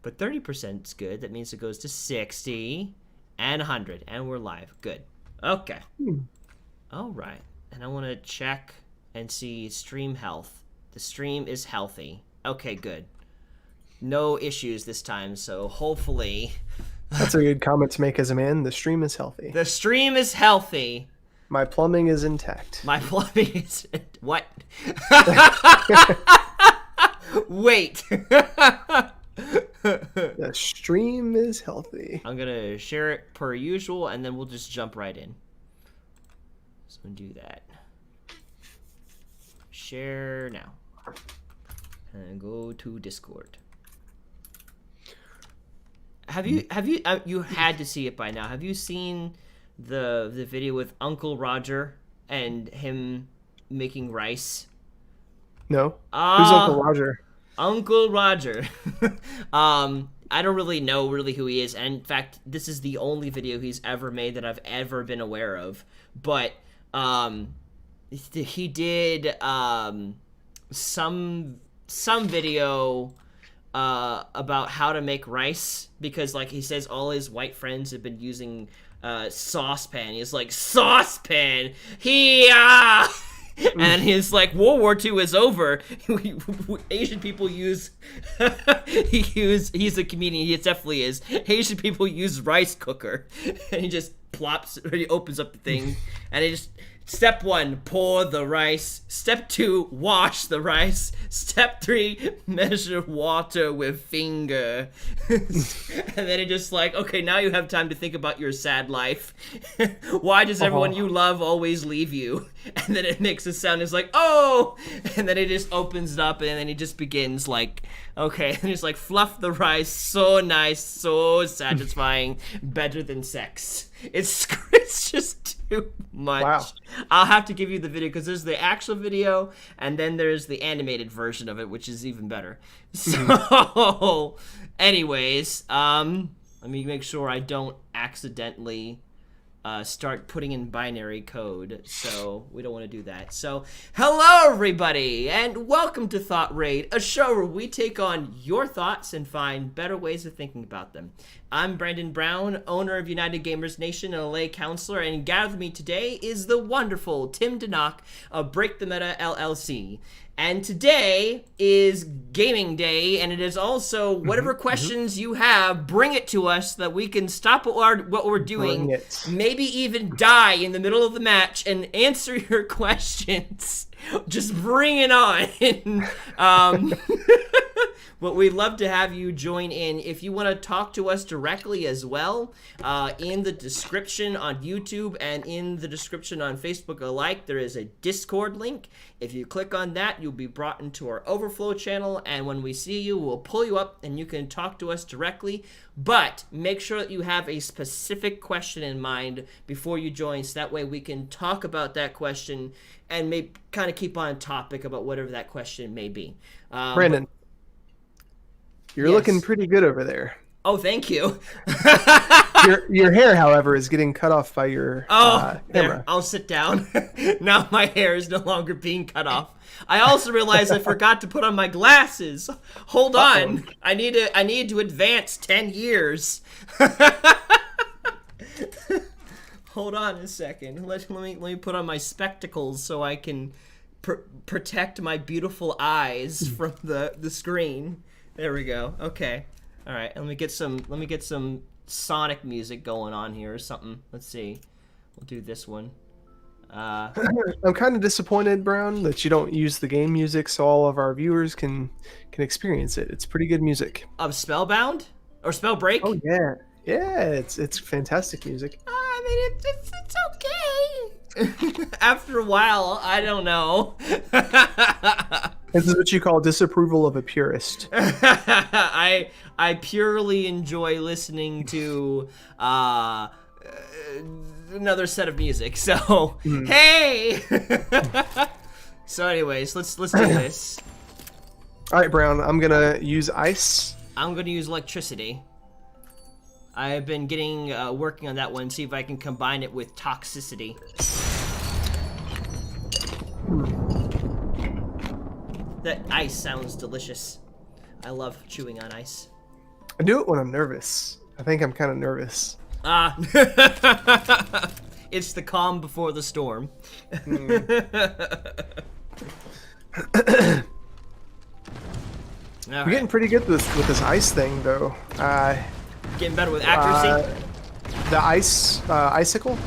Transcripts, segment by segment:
But 30% is good. That means it goes to 60 and 100. And we're live. Good. Okay. All right. And I want to check and see stream health. The stream is healthy. Okay, good. No issues this time, so hopefully... That's a good comment to make as a man. The stream is healthy. The stream is healthy. My plumbing is intact. My plumbing is... What? Wait. The stream is healthy. I'm going to share it per usual, and then we'll just jump right in. So do that. Share now. And go to Discord. You had to see it by now. Have you seen the video with Uncle Roger and him making rice? No. Who's Uncle Roger? Uncle Roger. I don't really know who he is, and in fact, this is the only video he's ever made that I've ever been aware of. But he did some video about how to make rice, because like he says all his white friends have been using saucepan. He's like, saucepan, and he's like, World War II is over. Asian people use he's a comedian, he definitely is. Asian people use rice cooker. And he just he opens up the thing, and he just, step 1, pour the rice. Step 2, wash the rice. Step 3, measure water with finger. And then it just like, okay, now you have time to think about your sad life. Why does everyone you love always leave you? And then it makes a sound, it's like, oh! And then it just opens it up, and then he just begins like, okay, and it's like, fluff the rice, so nice, so satisfying, better than sex. It's just too much. Wow. I'll have to give you the video, because there's the actual video, and then there's the animated version of it, which is even better. So, anyways, let me make sure I don't accidentally start putting in binary code, so we don't want to do that. So, hello everybody, and welcome to Thought Raid, a show where we take on your thoughts and find better ways of thinking about them. I'm Brandon Brown, owner of United Gamers Nation and LA counselor, and gathered with me today is the wonderful Tim Denock of Break the Meta LLC. And today is gaming day, and it is also whatever questions you have, bring it to us so that we can stop what we're doing, maybe even die in the middle of the match and answer your questions. Just bring it on. But we'd love to have you join in. If you want to talk to us directly as well, in the description on YouTube and in the description on Facebook alike, there is a Discord link. If you click on that, you'll be brought into our Overflow channel, and when we see you, we'll pull you up and you can talk to us directly. But make sure that you have a specific question in mind before you join, so that way we can talk about that question and maybe kind of keep on topic about whatever that question may be. Brandon, you're looking pretty good over there. Oh, thank you. Your hair, however, is getting cut off by your camera. There, I'll sit down. Now my hair is no longer being cut off. I also realized I forgot to put on my glasses. Hold on. I need to advance 10 years. Hold on a second. Let me put on my spectacles so I can protect my beautiful eyes from the screen. There we go. Okay. All right. Let me get some Sonic music going on here or something. Let's see. We'll do this one. I'm kind of disappointed, Brown, that you don't use the game music so all of our viewers can experience it. It's pretty good music. Of Spellbound or Spellbreak? Oh yeah, it's fantastic music. I mean, it's okay. After a while, I don't know. This is what you call disapproval of a purist. I purely enjoy listening to another set of music. So hey. So anyways, let's do this. All right, Brown. I'm gonna use ice. I'm gonna use electricity. I've been working on that one. See if I can combine it with toxicity. That ice sounds delicious. I love chewing on ice. I do it when I'm nervous. I think I'm kind of nervous. Ah. It's the calm before the storm. We're getting pretty good with this ice thing, though. Getting better with accuracy? The icicle?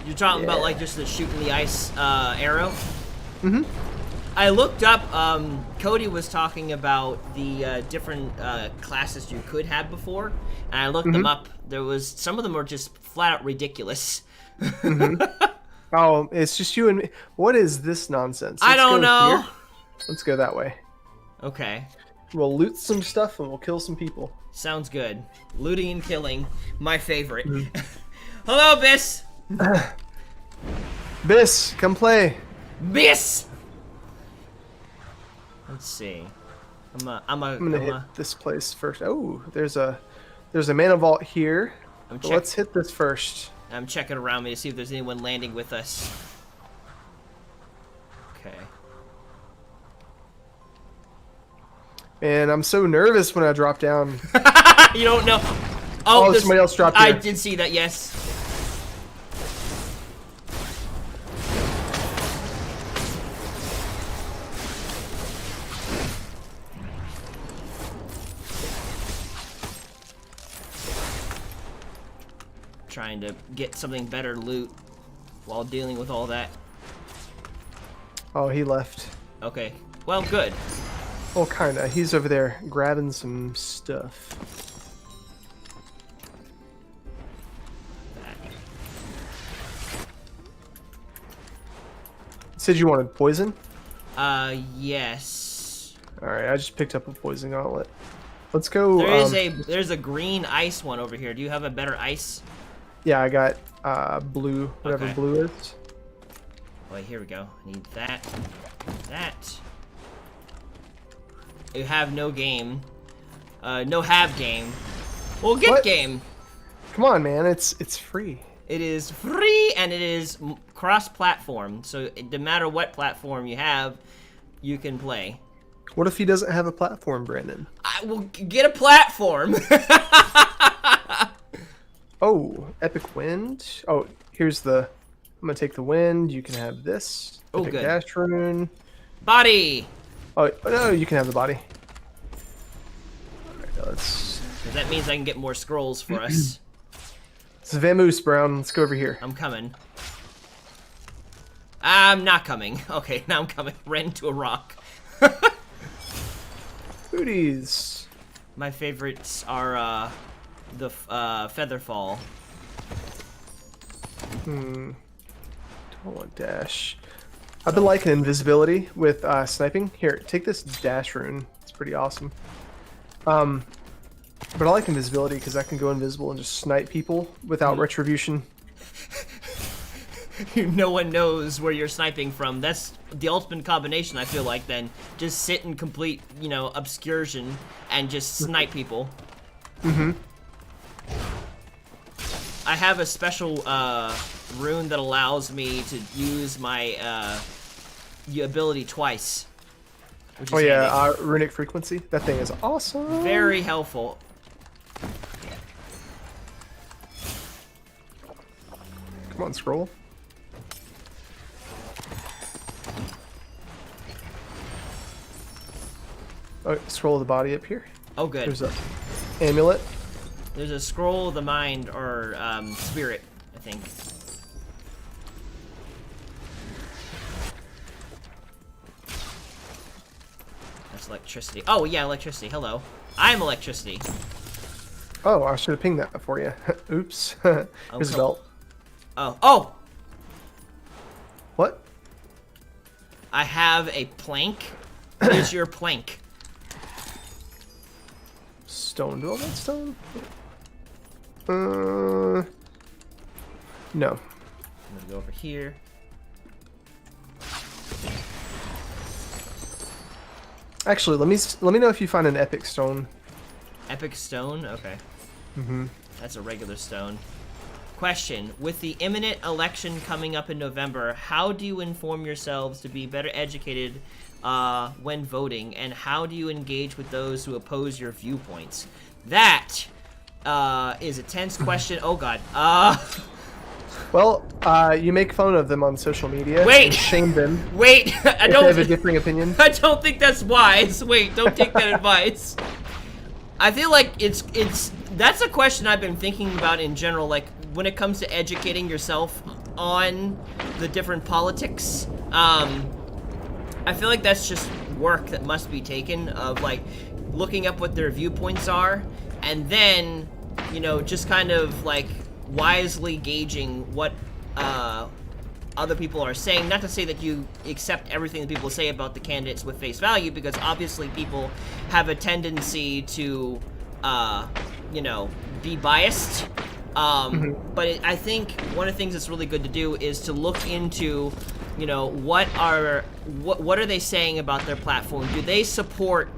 You're talking about like just the shooting the ice arrow? Mm-hmm. I looked up, Cody was talking about the different classes you could have before, and I looked them up. There was, some of them are just flat out ridiculous. Oh, it's just you and me. What is this nonsense? I don't know. Here. Let's go that way. Okay. We'll loot some stuff and we'll kill some people. Sounds good. Looting and killing, my favorite. Hello, Biss. Biss, come play. Biss. Let's see. I'm gonna hit this place first. Oh, there's a mana vault here. But let's hit this first. I'm checking around me to see if there's anyone landing with us. Okay. Man, I'm so nervous when I drop down. You don't know. Oh, somebody else dropped here. I did see that, yes. Trying to get something better loot while dealing with all that. Oh, he left. Okay. Well, good. Oh, kinda. He's over there grabbing some stuff. Said you wanted poison? Yes. Alright, I just picked up a poison gauntlet. Let's go. There's a green ice one over here. Do you have a better ice? Yeah, I got blue, whatever blue is. Wait, here we go. Need that. That. You have no game. No have game. Well, get What? game. Come on, man. It's free. It is free and it is cross-platform. So no matter what platform you have, you can play. What if he doesn't have a platform, Brandon? I will get a platform. Oh, epic wind. Oh, here's the. I'm gonna take the wind. You can have this. Oh, epic good. Dash rune. Body. Oh no, you can have the body. Alright, let's. That means I can get more scrolls for us. It's Vamoose, Brown. Let's go over here. I'm coming. I'm not coming. Okay, now I'm coming. Ran into a rock. Booties. My favorites are the Featherfall. Don't want dash. I've been liking invisibility with sniping. Here, take this dash rune. It's pretty awesome. But I like invisibility because I can go invisible and just snipe people without retribution. No one knows where you're sniping from. That's the ultimate combination, I feel like, then. Just sit in complete, you know, obscursion and just snipe people. I have a special rune that allows me to use my ability twice. Which is handy. Runic frequency. That thing is awesome. Very helpful. Come on, scroll. Oh, scroll the body up here. Oh, good. There's a amulet. There's a scroll of the mind, or spirit, I think. That's electricity. Oh, yeah, electricity. Hello. I'm electricity. Oh, I should have pinged that for you. Oops. Here's a belt. Oh. Oh! What? I have a plank. Here's your plank. Stone. Do all that stone? No. I'm gonna go over here. Actually, let me know if you find an epic stone. Epic stone? Okay. Mm-hmm. That's a regular stone. Question: with the imminent election coming up in November, how do you inform yourselves to be better educated when voting, and how do you engage with those who oppose your viewpoints? That is a tense question. Oh God. Well, you make fun of them on social media. Wait! And shame them. Wait, I if don't. they have a differing opinion. I don't think that's wise. Wait, don't take that advice. I feel like that's a question I've been thinking about in general, like when it comes to educating yourself on the different politics. I feel like that's just work that must be taken of like looking up what their viewpoints are, and then, you know, just kind of like wisely gauging what other people are saying. Not to say that you accept everything that people say about the candidates with face value, because obviously people have a tendency to, you know, be biased. But I think one of the things that's really good to do is to look into, you know, what are they saying about their platform? Do they support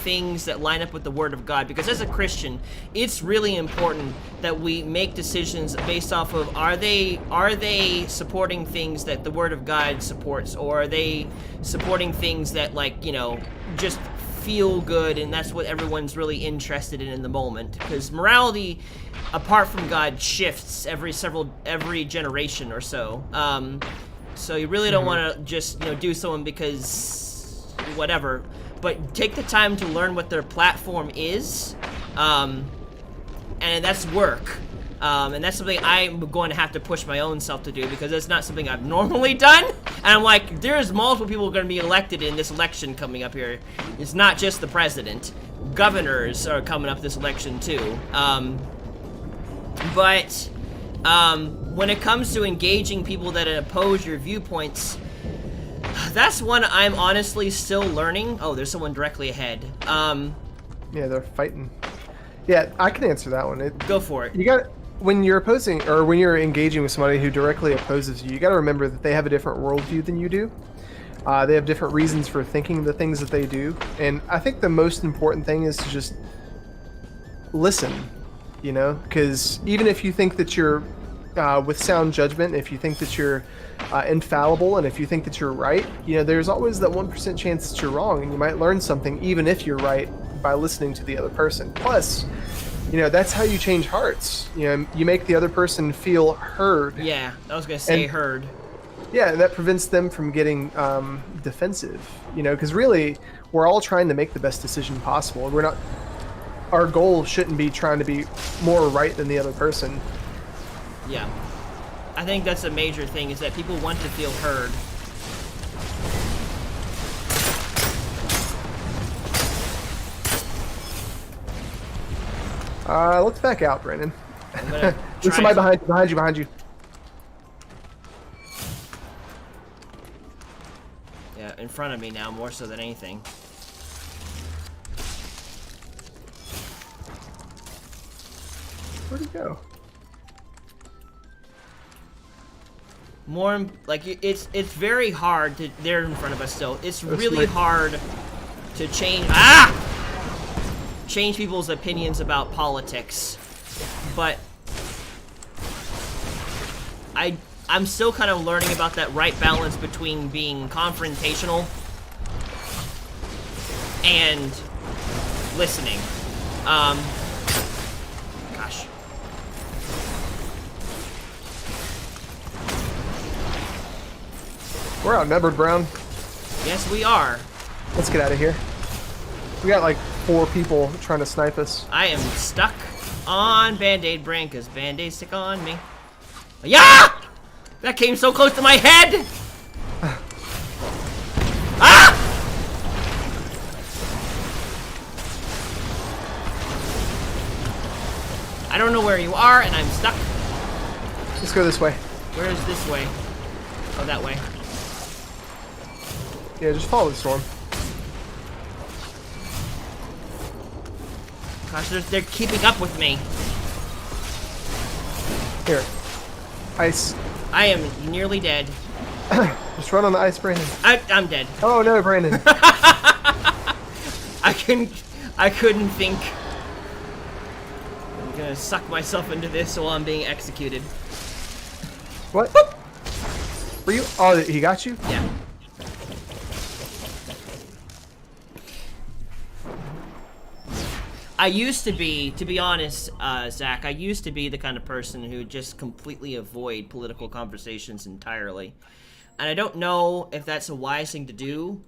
things that line up with the Word of God? Because as a Christian, it's really important that we make decisions based off of are they supporting things that the Word of God supports, or are they supporting things that, like, you know, just feel good and that's what everyone's really interested in the moment? Because morality, apart from God, shifts every generation or so. So you really don't want to just, you know, do someone because whatever, but take the time to learn what their platform is, and that's work. And that's something I'm going to have to push my own self to do, because it's not something I've normally done. And I'm like, there's multiple people going to be elected in this election coming up here. It's not just the president. Governors are coming up this election too. When it comes to engaging people that oppose your viewpoints, that's one I'm honestly still learning. Oh, there's someone directly ahead. Yeah, they're fighting. Yeah, I can answer that one. Go for it. You got, when you're opposing, or when you're engaging with somebody who directly opposes you, you got to remember that they have a different worldview than you do. They have different reasons for thinking the things that they do, and I think the most important thing is to just listen. You know, because even if you think that you're with sound judgment, if you think that you're infallible, and if you think that you're right, you know, there's always that 1% chance that you're wrong, and you might learn something even if you're right by listening to the other person. Plus, you know, that's how you change hearts. You know, you make the other person feel heard. Yeah, I was gonna say heard. Yeah, and that prevents them from getting defensive. You know, because really, we're all trying to make the best decision possible. We're not. Our goal shouldn't be trying to be more right than the other person. Yeah. I think that's a major thing, is that people want to feel heard. Let's back out, Brandon. There's somebody behind you. Yeah, in front of me now, more so than anything. Where'd he go? More like it's very hard to. They're in front of us still. It's really hard to change people's opinions about politics, but I'm still kind of learning about that right balance between being confrontational and listening. Gosh. We're outnumbered, Brown. Yes, we are. Let's get out of here. We got like 4 people trying to snipe us. I am stuck on Band-Aid brain because Band-Aid stick on me. Yeah! That came so close to my head! Ah! I don't know where you are, and I'm stuck. Let's go this way. Where is this way? Oh, that way. Yeah, just follow the storm. Gosh, they're keeping up with me. Here. Ice. I am nearly dead. Just run on the ice, Brandon. I'm dead. Oh no, Brandon. I couldn't think. I'm gonna gonna suck myself into this while I'm being executed. What? Were you? Oh, he got you? Yeah. I used to be honest, Zach, I used to be the kind of person who just completely avoid political conversations entirely. And I don't know if that's a wise thing to do,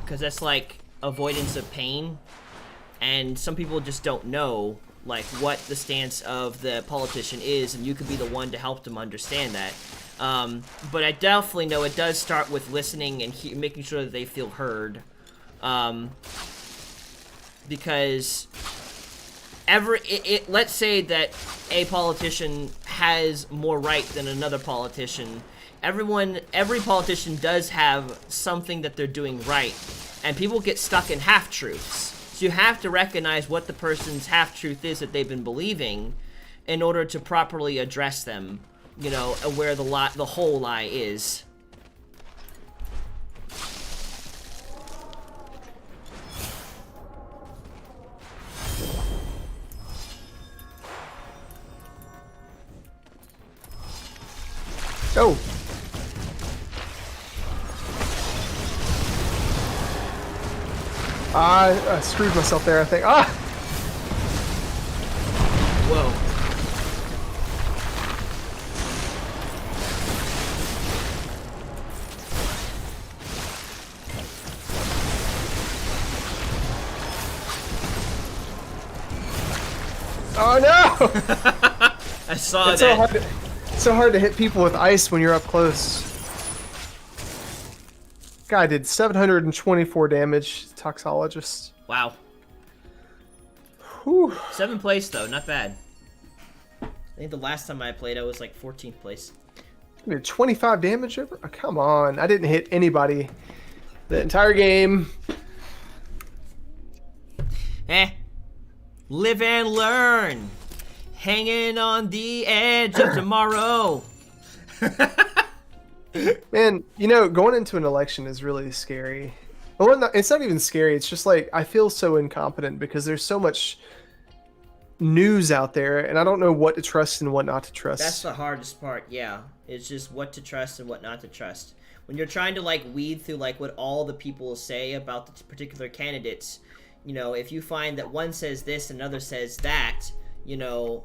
because that's like avoidance of pain. And some people just don't know, like, what the stance of the politician is, and you could be the one to help them understand that. But I definitely know it does start with listening and making sure that they feel heard. Because let's say that a politician has more right than another politician. Every politician does have something that they're doing right, and people get stuck in half-truths. So you have to recognize what the person's half-truth is that they've been believing in order to properly address them, you know, where the whole lie is. Oh. I screwed myself there, I think. Ah! Whoa. Oh no! I saw It's that. so hard to hit people with ice when you're up close. Guy did 724 damage. Toxologist. Wow. Whew. 7th place though, not bad. I think the last time I played I was like 14th place. I did 25 damage over? Oh, come on. I didn't hit anybody the entire game. Live and learn. Hanging on the edge of tomorrow. Man, you know, going into an election is really scary. Well, it's not even scary. It's just like I feel so incompetent because there's so much news out there, and I don't know what to trust and what not to trust. That's the hardest part, yeah. It's just what to trust and what not to trust. When you're trying to, like, weed through, like, what all the people say about the particular candidates, you know, if you find that one says this and another says that, you know,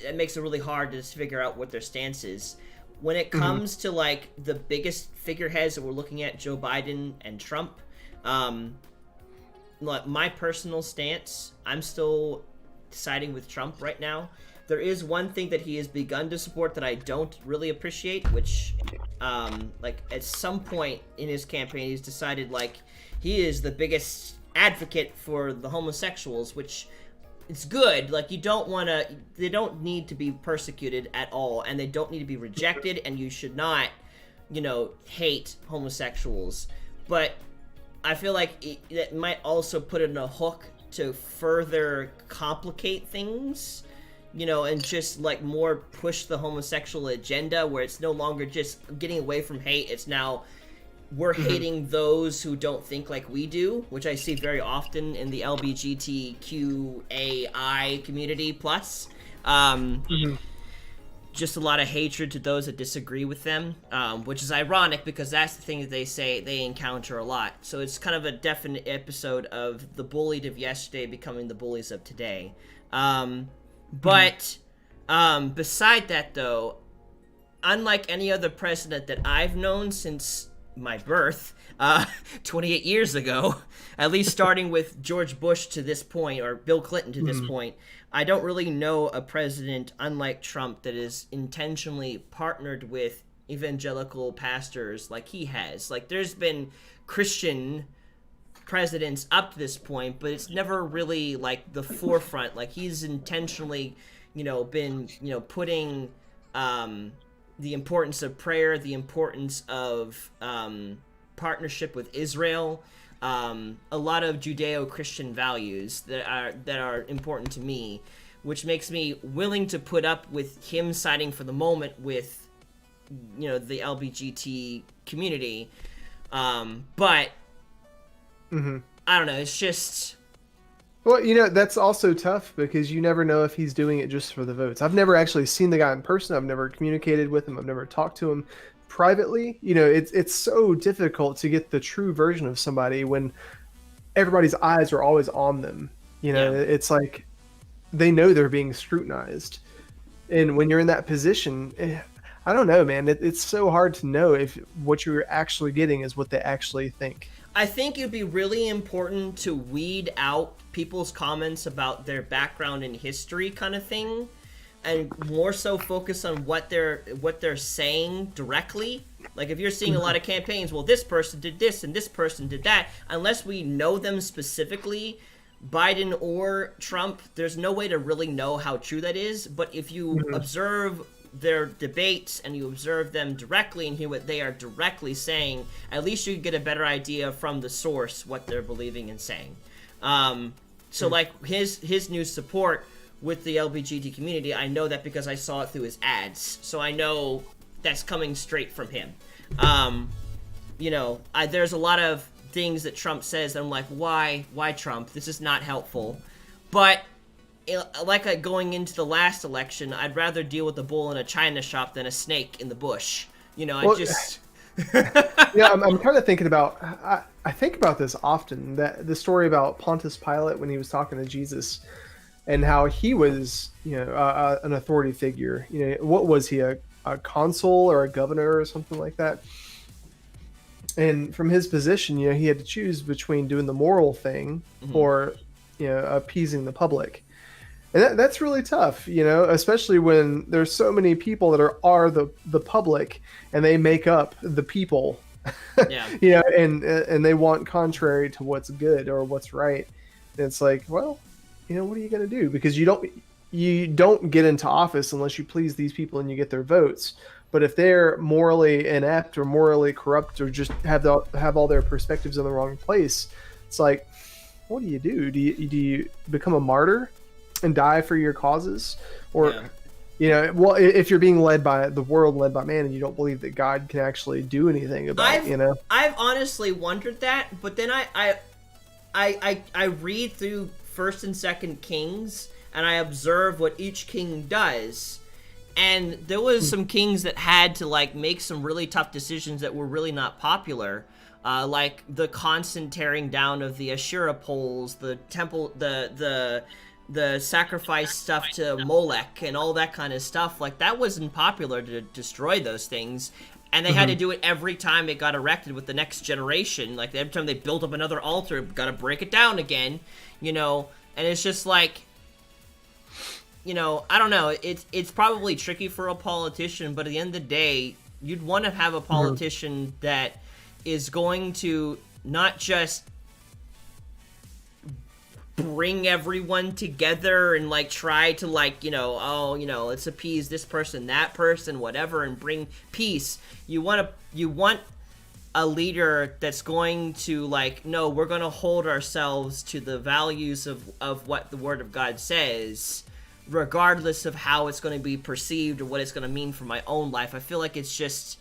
it makes it really hard to figure out what their stance is. When it comes to, like, the biggest figureheads that we're looking at, Joe Biden and Trump, like, my personal stance, I'm still siding with Trump right now. There is one thing that he has begun to support that I don't really appreciate, which, like, at some point in his campaign, he's decided, like, he is the biggest advocate for the homosexuals, which it's good. Like, you don't want to, they don't need to be persecuted at all, and they don't need to be rejected, and you should not, you know, hate homosexuals. But I feel like it might also put it in a hook to further complicate things, you know, and just, like, more push the homosexual agenda, where it's no longer just getting away from hate, it's now we're hating those who don't think like we do, which I see very often in the LGBTQAI community plus. Just a lot of hatred to those that disagree with them, which is ironic because that's the thing that they say they encounter a lot. So it's kind of a definite episode of the bullied of yesterday becoming the bullies of today. But beside that, though, unlike any other president that I've known since my birth, 28 years ago, at least starting with George Bush to this point, or Bill Clinton to this point, I don't really know a president, unlike Trump, that is intentionally partnered with evangelical pastors like he has. Like, there's been Christian presidents up to this point, but it's never really, like, the forefront. Like, he's intentionally, you know, been, you know, putting the importance of prayer, the importance of partnership with Israel, a lot of Judeo-Christian values that are important to me, which makes me willing to put up with him siding for the moment with, you know, the LGBT community. But I don't know, it's just Well, that's also tough because you never know if he's doing it just for the votes. I've never actually seen the guy in person. I've never communicated with him. I've never talked to him privately. It's so difficult to get the true version of somebody when everybody's eyes are always on them. Yeah. It's like they know they're being scrutinized. And when you're in that position, I don't know, man. It's so hard to know if what you're actually getting is what they actually think. I think it'd be really important to weed out people's comments about their background and history kind of thing, and more so focus on what they're saying directly. Like if you're seeing a lot of campaigns, well, this person did this and this person did that, unless we know them specifically, Biden or Trump, there's no way to really know how true that is. But if you observe their debates and you observe them directly and hear what they are directly saying, at least you get a better idea from the source what they're believing and saying. So like his new support with the LGBT community, I know that because I saw it through his ads, so I know that's coming straight from him. There's a lot of things that Trump says that I'm like, why Trump? This is not helpful. But like going into the last election, I'd rather deal with a bull in a china shop than a snake in the bush. I'm kind of thinking about. I think about this often. That the story about Pontius Pilate when he was talking to Jesus, and how he was, an authority figure. What was he, a consul or a governor or something like that? And from his position, he had to choose between doing the moral thing or, appeasing the public. And that's really tough, especially when there's so many people that are the public and they make up the people, yeah. And they want contrary to what's good or what's right. And it's like, well, what are you going to do? Because you don't get into office unless you please these people and you get their votes. But if they're morally inept or morally corrupt or just have all their perspectives in the wrong place, it's like, what do you do? Do you become a martyr and die for your causes? Or, if you're being led by the world, led by man, and you don't believe that God can actually do anything about it, I've honestly wondered that, but then I read through 1st and 2nd Kings, and I observe what each king does. And there was some kings that had to make some really tough decisions that were really not popular, like the constant tearing down of the Asherah poles, the temple, the sacrifice stuff to Molech, and all that kind of stuff. Like that wasn't popular to destroy those things, and they had to do it every time it got erected with the next generation. Like every time they built up another altar, got to break it down again, And it's just like. I don't know. It's probably tricky for a politician, but at the end of the day, you'd want to have a politician that is going to not just bring everyone together and try to let's appease this person, that person, whatever, and bring peace. You want a leader that's going to no, we're going to hold ourselves to the values of what the Word of God says, regardless of how it's going to be perceived or what it's going to mean for my own life. I feel like it's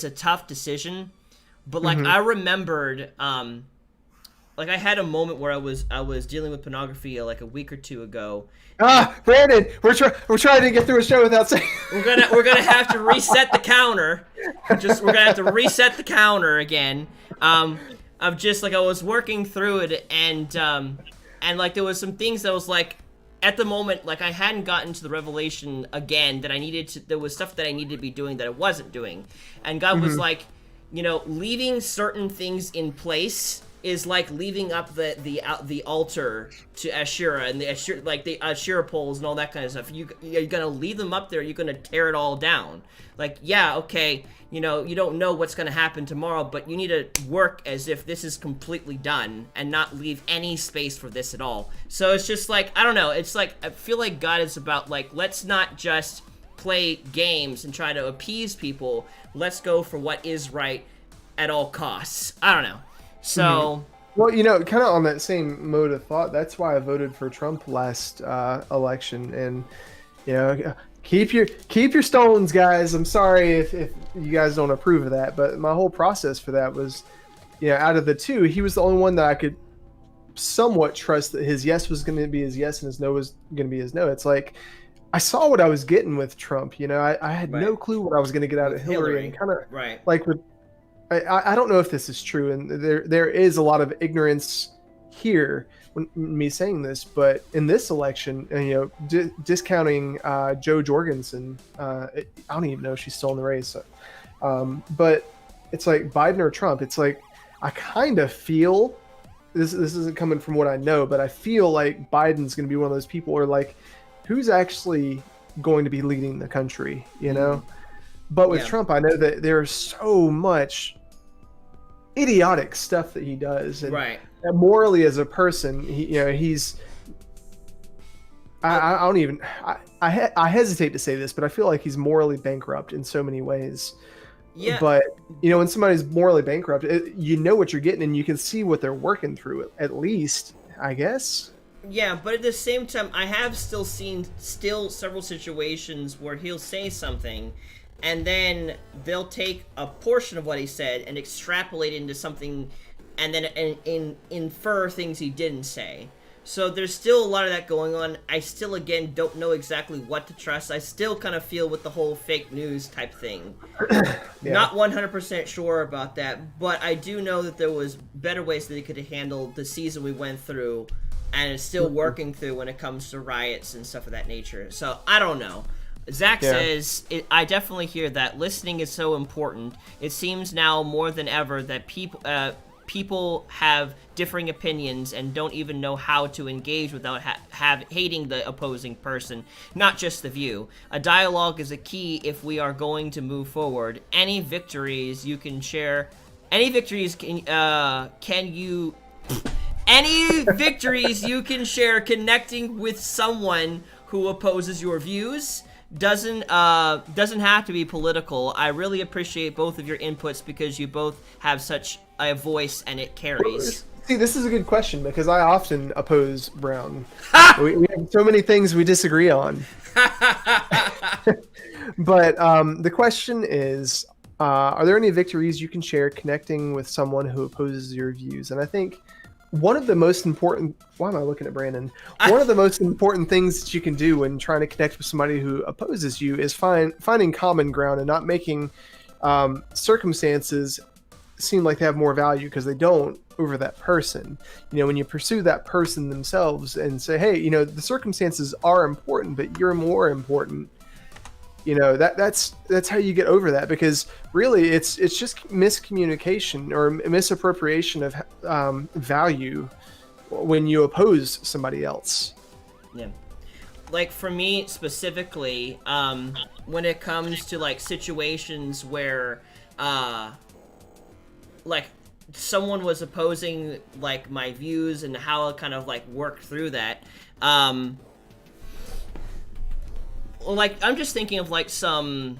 a tough decision. But I remembered, I had a moment where I was dealing with pornography a week or two ago. Brandon, we're trying to get through a show without saying. we're gonna have to reset the counter. We're gonna have to reset the counter again. Of just I was working through it, and there was some things that was at the moment, I hadn't gotten to the revelation again that I needed to. There was stuff that I needed to be doing that I wasn't doing, and God was leaving certain things in place is like leaving up the altar to Asherah and the Asherah poles and all that kind of stuff. You're gonna leave them up there. You're gonna tear it all down. Okay, you don't know what's gonna happen tomorrow, but you need to work as if this is completely done and not leave any space for this at all. So it's just I don't know. It's I feel like God is about let's not just play games and try to appease people. Let's go for what is right at all costs. I don't know. So, well, kind of on that same mode of thought, that's why I voted for Trump last election. And keep your stones, guys. I'm sorry if you guys don't approve of that, but my whole process for that was, out of the two, he was the only one that I could somewhat trust that his yes was going to be his yes and his no was going to be his no. It's like I saw what I was getting with Trump. You know, I had Right. no clue what I was going to get out of Hillary, and kind of Right. like with I don't know if this is true, and there is a lot of ignorance here when me saying this, but in this election, and discounting Joe Jorgensen, I don't even know if she's still in the race, but it's like Biden or Trump. It's like I kind of feel this isn't coming from what I know, but I feel like Biden's going to be one of those people where like who's actually going to be leading the country, you know? But with Trump, I know that there's so much idiotic stuff that he does, and morally as a person, he's. I don't even. I hesitate to say this, but I feel like he's morally bankrupt in so many ways. Yeah. But when somebody's morally bankrupt, you know what you're getting, and you can see what they're working through. At least, I guess. Yeah, but at the same time, I have still seen several situations where he'll say something, and then they'll take a portion of what he said and extrapolate into something, and then infer things he didn't say. So there's still a lot of that going on. I still, again, don't know exactly what to trust. I still kind of feel with the whole fake news type thing. Not 100% sure about that, but I do know that there was better ways that they could have handled the season we went through, and it's still working through when it comes to riots and stuff of that nature. So I don't know. Zach says, I definitely hear that. Listening is so important. It seems now more than ever that people have differing opinions and don't even know how to engage without hating the opposing person, not just the view. A dialogue is a key if we are going to move forward. Any victories you can share connecting with someone who opposes your views doesn't have to be political. I really appreciate both of your inputs because you both have such a voice and it carries. See, this is a good question because I often oppose Brown. we have so many things we disagree on. But the question is, are there any victories you can share connecting with someone who opposes your views? And I think one of the most important, why am I looking at Brandon? One of the most important things that you can do when trying to connect with somebody who opposes you is finding common ground and not making circumstances seem like they have more value because they don't over that person. When you pursue that person themselves and say, hey, the circumstances are important, but you're more important. That's how you get over that, because really it's just miscommunication or misappropriation of value when you oppose somebody else. Yeah. Like for me specifically, when it comes to like situations where like someone was opposing like my views and how I kind of like worked through that, like I'm just thinking of like some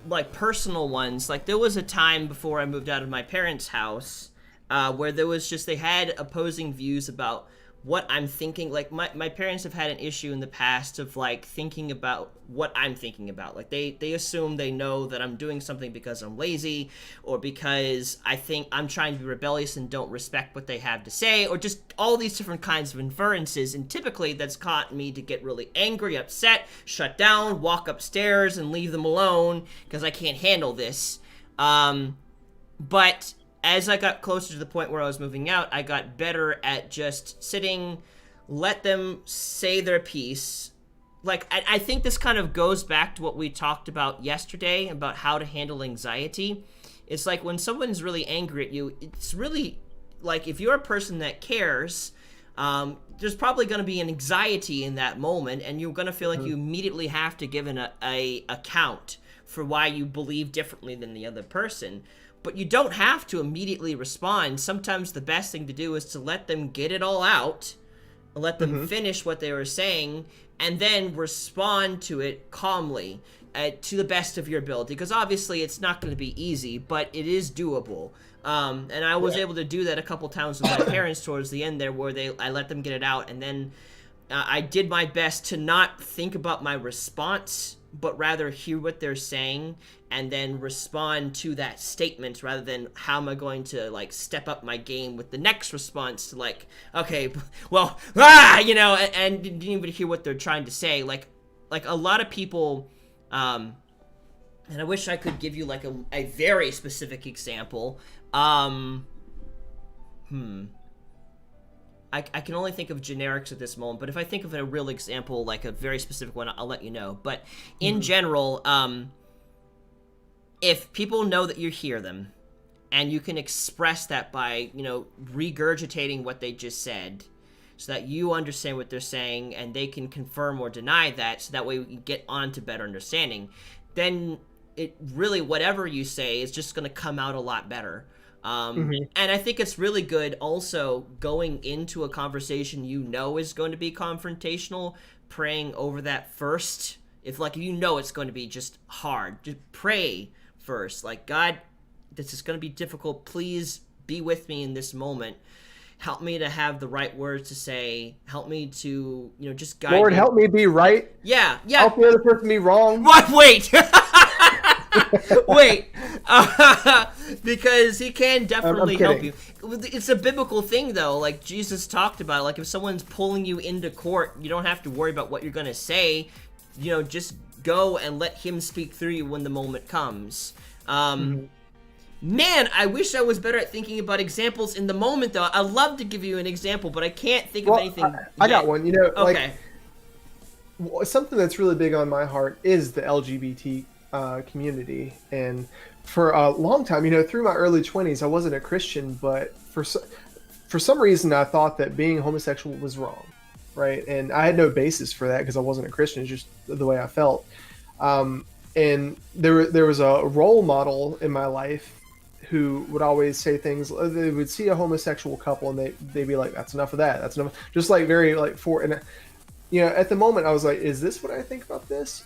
like personal ones. Like there was a time before I moved out of my parents' house where there was just, they had opposing views about what I'm thinking. Like my parents have had an issue in the past of like thinking about what I'm thinking about. Like they assume they know that I'm doing something because I'm lazy, or because I think I'm trying to be rebellious and don't respect what they have to say, or just all these different kinds of inferences. And typically that's caught me to get really angry, upset, shut down, walk upstairs and leave them alone because I can't handle this. But as I got closer to the point where I was moving out, I got better at just sitting, let them say their piece. Like, I think this kind of goes back to what we talked about yesterday about how to handle anxiety. It's like when someone's really angry at you, it's really, like, if you're a person that cares, there's probably going to be an anxiety in that moment, and you're going to feel like you immediately have to give an account for why you believe differently than the other person. But you don't have to immediately respond. Sometimes the best thing to do is to let them get it all out, let them finish what they were saying, and then respond to it calmly to the best of your ability. Because obviously it's not going to be easy, but it is doable. And I was able to do that a couple times with my parents towards the end there, where I let them get it out, and then I did my best to not think about my response but rather hear what they're saying and then respond to that statement, rather than how am I going to like step up my game with the next response to like, okay, well, and didn't even hear what they're trying to say. Like a lot of people, and I wish I could give you like a very specific example. I can only think of generics at this moment, but if I think of a real example, like a very specific one, I'll let you know. But in general, if people know that you hear them, and you can express that by, regurgitating what they just said, so that you understand what they're saying, and they can confirm or deny that, so that way we can get on to better understanding, then it really, whatever you say is just going to come out a lot better. And I think it's really good also going into a conversation is going to be confrontational, praying over that first. If it's going to be just hard, just pray first. Like, God, this is going to be difficult. Please be with me in this moment. Help me to have the right words to say. Help me to, just guide Lord, me. help me be right. Yeah. Help the other person be wrong. What? Wait. Wait, because he can definitely help you. It's a biblical thing, though. Like Jesus talked about it. Like if someone's pulling you into court, you don't have to worry about what you're going to say. Just go and let him speak through you when the moment comes. Man, I wish I was better at thinking about examples in the moment, though. I'd love to give you an example, but I can't think of anything. I got one. Okay. Something that's really big on my heart is the LGBT community, and for a long time, through my early 20s, I wasn't a Christian, but for some reason, I thought that being homosexual was wrong, right? And I had no basis for that because I wasn't a Christian. It's just the way I felt. And there was a role model in my life who would always say things. They would see a homosexual couple and they'd be like, "That's enough of that. That's enough." Just like very like and at the moment, I was like, "Is this what I think about this?"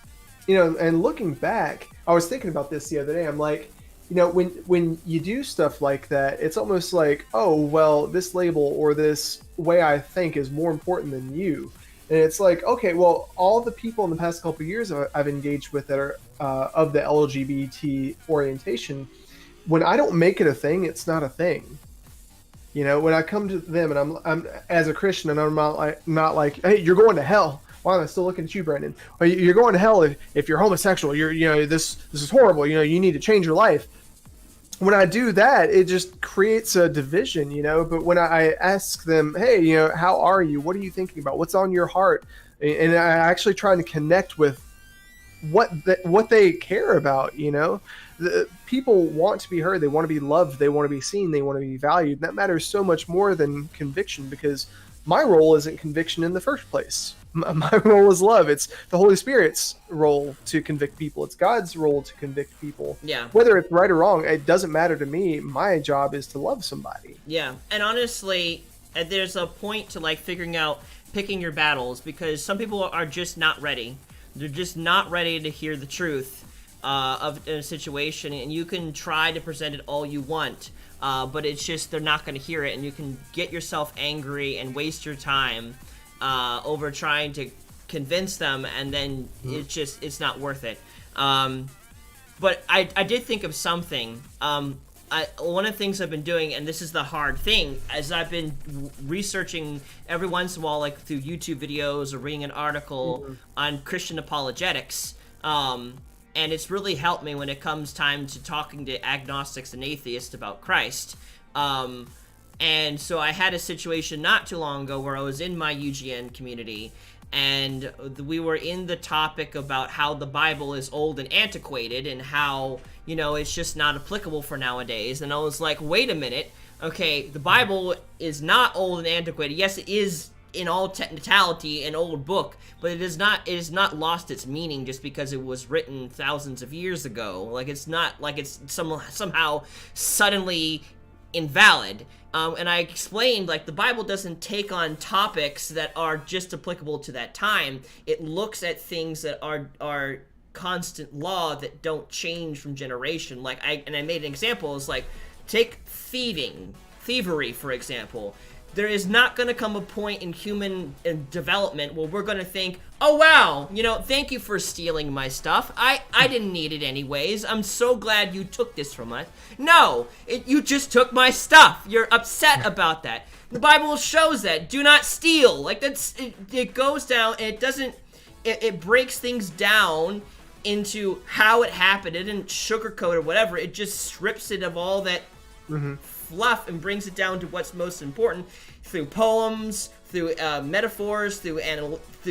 And looking back, I was thinking about this the other day. I'm like, when you do stuff like that, it's almost like, oh, well, this label or this way I think is more important than you. And it's like, okay, well, all the people in the past couple of years I've engaged with that are of the LGBT orientation, when I don't make it a thing, it's not a thing. When I come to them and I'm as a Christian and I'm not like, hey, you're going to hell. Why am I still looking at you, Brandon? You're going to hell if you're homosexual. This is horrible. You need to change your life. When I do that, it just creates a division, But when I ask them, hey, how are you? What are you thinking about? What's on your heart? And I actually trying to connect with what they care about, The people want to be heard. They want to be loved. They want to be seen. They want to be valued. And that matters so much more than conviction, because my role isn't conviction in the first place. My role is love. It's the Holy Spirit's role to convict people. It's God's role to convict people. Yeah. Whether it's right or wrong, it doesn't matter to me. My job is to love somebody. Yeah. And honestly, there's a point to figuring out, picking your battles, because some people are just not ready. They're just not ready to hear the truth of a situation, and you can try to present it all you want, but it's just they're not going to hear it, and you can get yourself angry and waste your time over trying to convince them, and then it's not worth it. But I did think of something. One of the things I've been doing, and this is the hard thing, is I've been researching every once in a while, through YouTube videos or reading an article on Christian apologetics. And it's really helped me when it comes time to talking to agnostics and atheists about Christ. And so I had a situation not too long ago where I was in my UGN community, and we were in the topic about how the Bible is old and antiquated, and how, it's just not applicable for nowadays. And I was like, wait a minute. Okay, the Bible is not old and antiquated. Yes, it is in all technicality an old book, but it is not lost its meaning just because it was written thousands of years ago. It's not like it's somehow suddenly invalid. And I explained, the Bible doesn't take on topics that are just applicable to that time. It looks at things that are constant law that don't change from generation. I made an example. It's take thievery, for example. there is not going to come a point in human development where we're going to think, oh wow, you know, thank you for stealing my stuff. I didn't need it anyways. I'm so glad you took this from us. No, you just took my stuff. You're upset about that. The Bible shows that. Do not steal. Like, it goes down, and it doesn't, it breaks things down into how it happened. It didn't sugarcoat or whatever. It just strips it of all that fluff and brings it down to what's most important through poems, through metaphors, through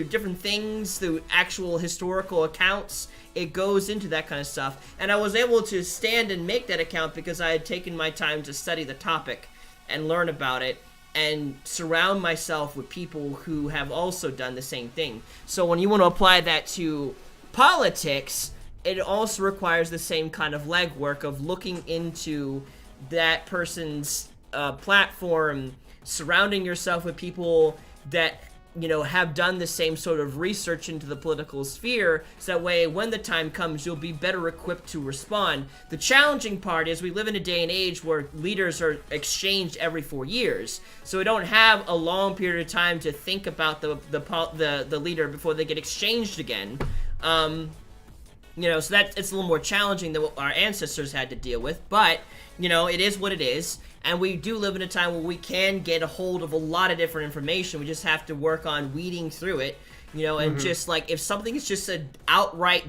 different things, through actual historical accounts. It goes into that kind of stuff. And I was able to stand and make that account because I had taken my time to study the topic and learn about it and surround myself with people who have also done the same thing. So when you want to apply that to politics, it also requires the same kind of legwork of looking into that person's platform, surrounding yourself with people that, you know, have done the same sort of research into the political sphere, so that way when the time comes you'll be better equipped to respond. The challenging part is we live in a day and age where leaders are exchanged every 4 years, so we don't have a long period of time to think about the leader before they get exchanged again. You know, so it's a little more challenging than what our ancestors had to deal with, but, you know, it is what it is, and we do live in a time where we can get a hold of a lot of different information. We just have to work on weeding through it, you know, and just, like, if something is just an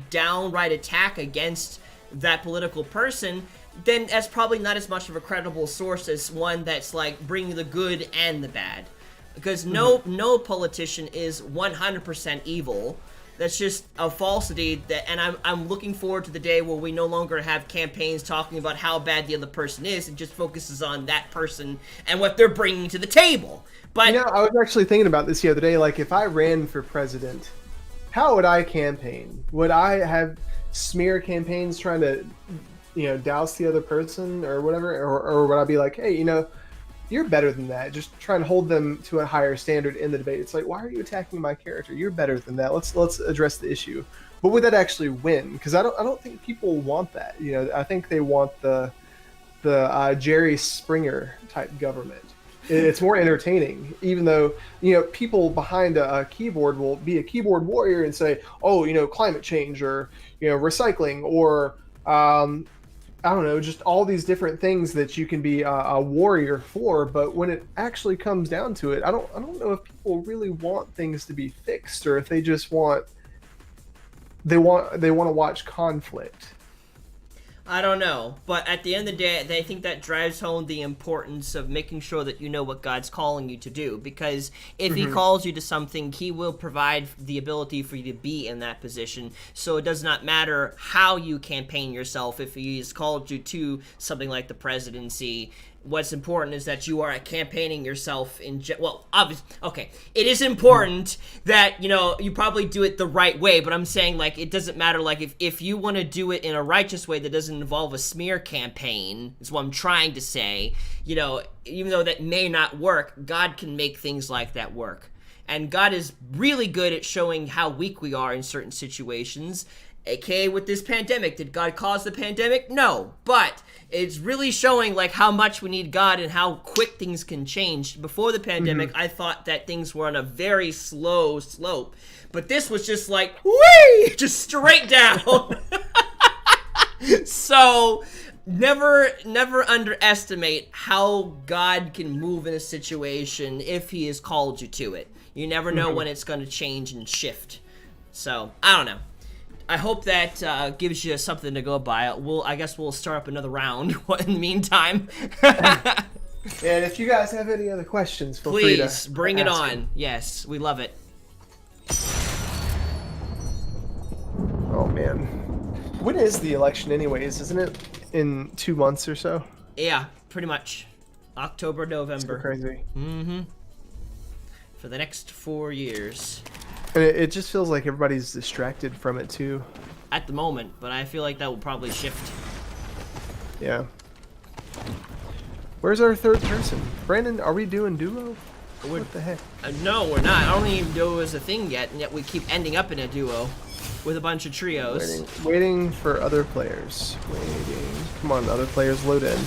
downright attack against that political person, then that's probably not as much of a credible source as one that's, like, bringing the good and the bad. Because no politician is 100% evil. That's just a falsity, and I'm looking forward to the day where we no longer have campaigns talking about how bad the other person is. It just focuses on that person and what they're bringing to the table. But, you know, I was actually thinking about this the other day. Like, if I ran for president, how would I campaign? Would I have smear campaigns trying to, you know, douse the other person or whatever? Or would I be like, hey, you know, you're better than that. Just try and hold them to a higher standard in the debate. It's like, why are you attacking my character? You're better than that. Let's address the issue. But would that actually win? Because I don't think people want that. You know, I think they want the Jerry Springer type government. It's more entertaining, even though, you know, people behind a keyboard will be a keyboard warrior and say, oh, you know, climate change or, you know, recycling or I don't know, just all these different things that you can be a warrior for. But when it actually comes down to it, I don't know if people really want things to be fixed, or if they just want to watch conflict. I don't know, but at the end of the day, I think that drives home the importance of making sure that you know what God's calling you to do, because if he calls you to something, he will provide the ability for you to be in that position. So it does not matter how you campaign yourself. If he has called you to something like the presidency, what's important is that you are campaigning yourself well, obviously, okay, it is important that, you know, you probably do it the right way, but I'm saying, like, it doesn't matter, like, if you want to do it in a righteous way that doesn't involve a smear campaign, is what I'm trying to say, you know, even though that may not work, God can make things like that work. And God is really good at showing how weak we are in certain situations, aka with this pandemic. Did God cause the pandemic? No, but it's really showing, like, how much we need God and how quick things can change. Before the pandemic, I thought that things were on a very slow slope, but this was just like, whee, just straight down. So never underestimate how God can move in a situation if he has called you to it. You never know when it's going to change and shift. So I don't know. I hope that gives you something to go by. I guess we'll start up another round in the meantime. And if you guys have any other questions, feel free to please bring it on. them. Yes, we love it. Oh man, when is the election anyways? Isn't it in 2 months or so? Yeah, pretty much. October, November. So crazy. For the next 4 years. And it just feels like everybody's distracted from it too. At the moment, but I feel like that will probably shift. Yeah. Where's our third person? Brandon, are we doing duo? What the heck? No, we're not. I don't even know it's a thing yet, and yet we keep ending up in a duo with a bunch of trios. Waiting for other players. Waiting. Come on, other players, load in.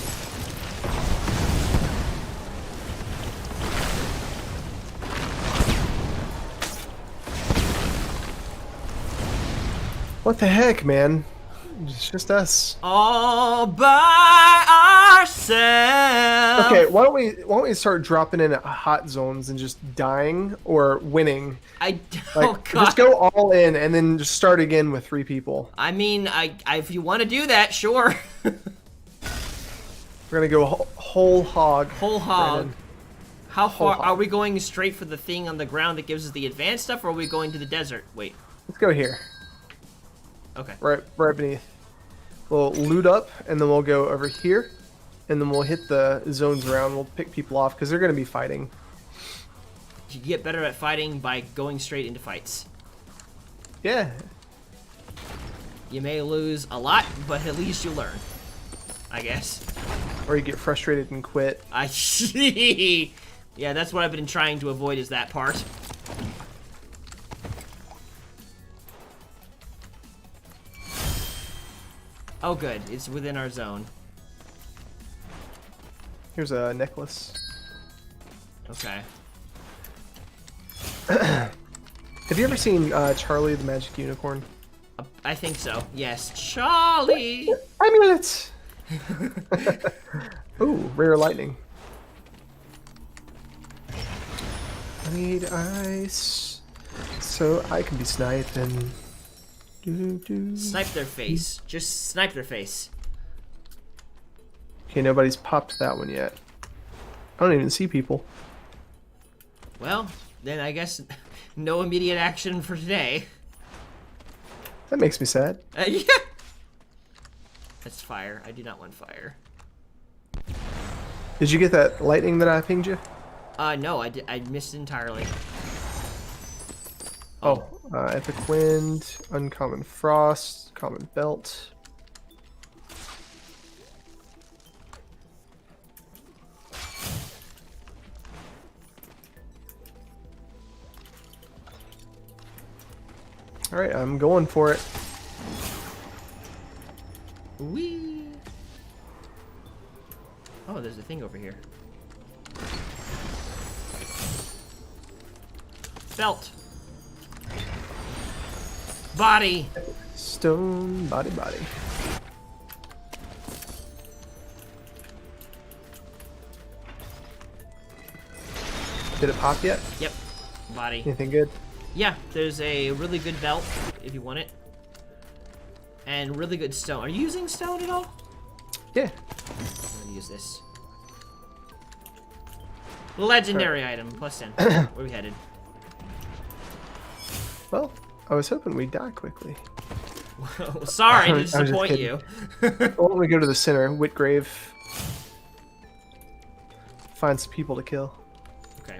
What the heck, man? It's just us. All by ourselves. Okay, why don't we start dropping in at hot zones and just dying or winning? Like, Oh God. just go all in and then just start again with 3 people. I mean, if you want to do that, sure. We're gonna go whole hog. Whole hog. Brandon. How far hog. are we going straight for the thing on the ground that gives us the advanced stuff, or are we going to the desert? Wait. Let's go here. Okay. Right beneath. We'll loot up, and then we'll go over here, and then we'll hit the zones around. We'll pick people off because they're gonna be fighting. You get better at fighting by going straight into fights. Yeah. You may lose a lot, but at least you learn. I guess. Or you get frustrated and quit. I see. Yeah, that's what I've been trying to avoid, is that part. Oh, good. It's within our zone. Here's a necklace. Okay. Have you ever seen Charlie the Magic Unicorn? I think so. Yes. Charlie! Amulets! Ooh, rare lightning. I need ice so I can be sniping. Snipe their face. Just snipe their face. Okay, nobody's popped that one yet. I don't even see people. Well, then I guess no immediate action for today. That makes me sad. Yeah. That's fire. I do not want fire. Did you get that lightning that I pinged you? No, I missed entirely. Oh, epic wind, uncommon frost, common belt. All right, I'm going for it. Whee! Oh, there's a thing over here. Belt. Body. Stone body. Did it pop yet? Yep. Body. Anything good? Yeah, there's a really good belt if you want it. And really good stone. Are you using stone at all? Yeah. I'm gonna use this. Legendary item, plus 10. Where are we headed? Well, I was hoping we'd die quickly. Sorry to I'm just disappoint kidding. you. Why don't we go to the center, Whitgrave? Find some people to kill. Okay.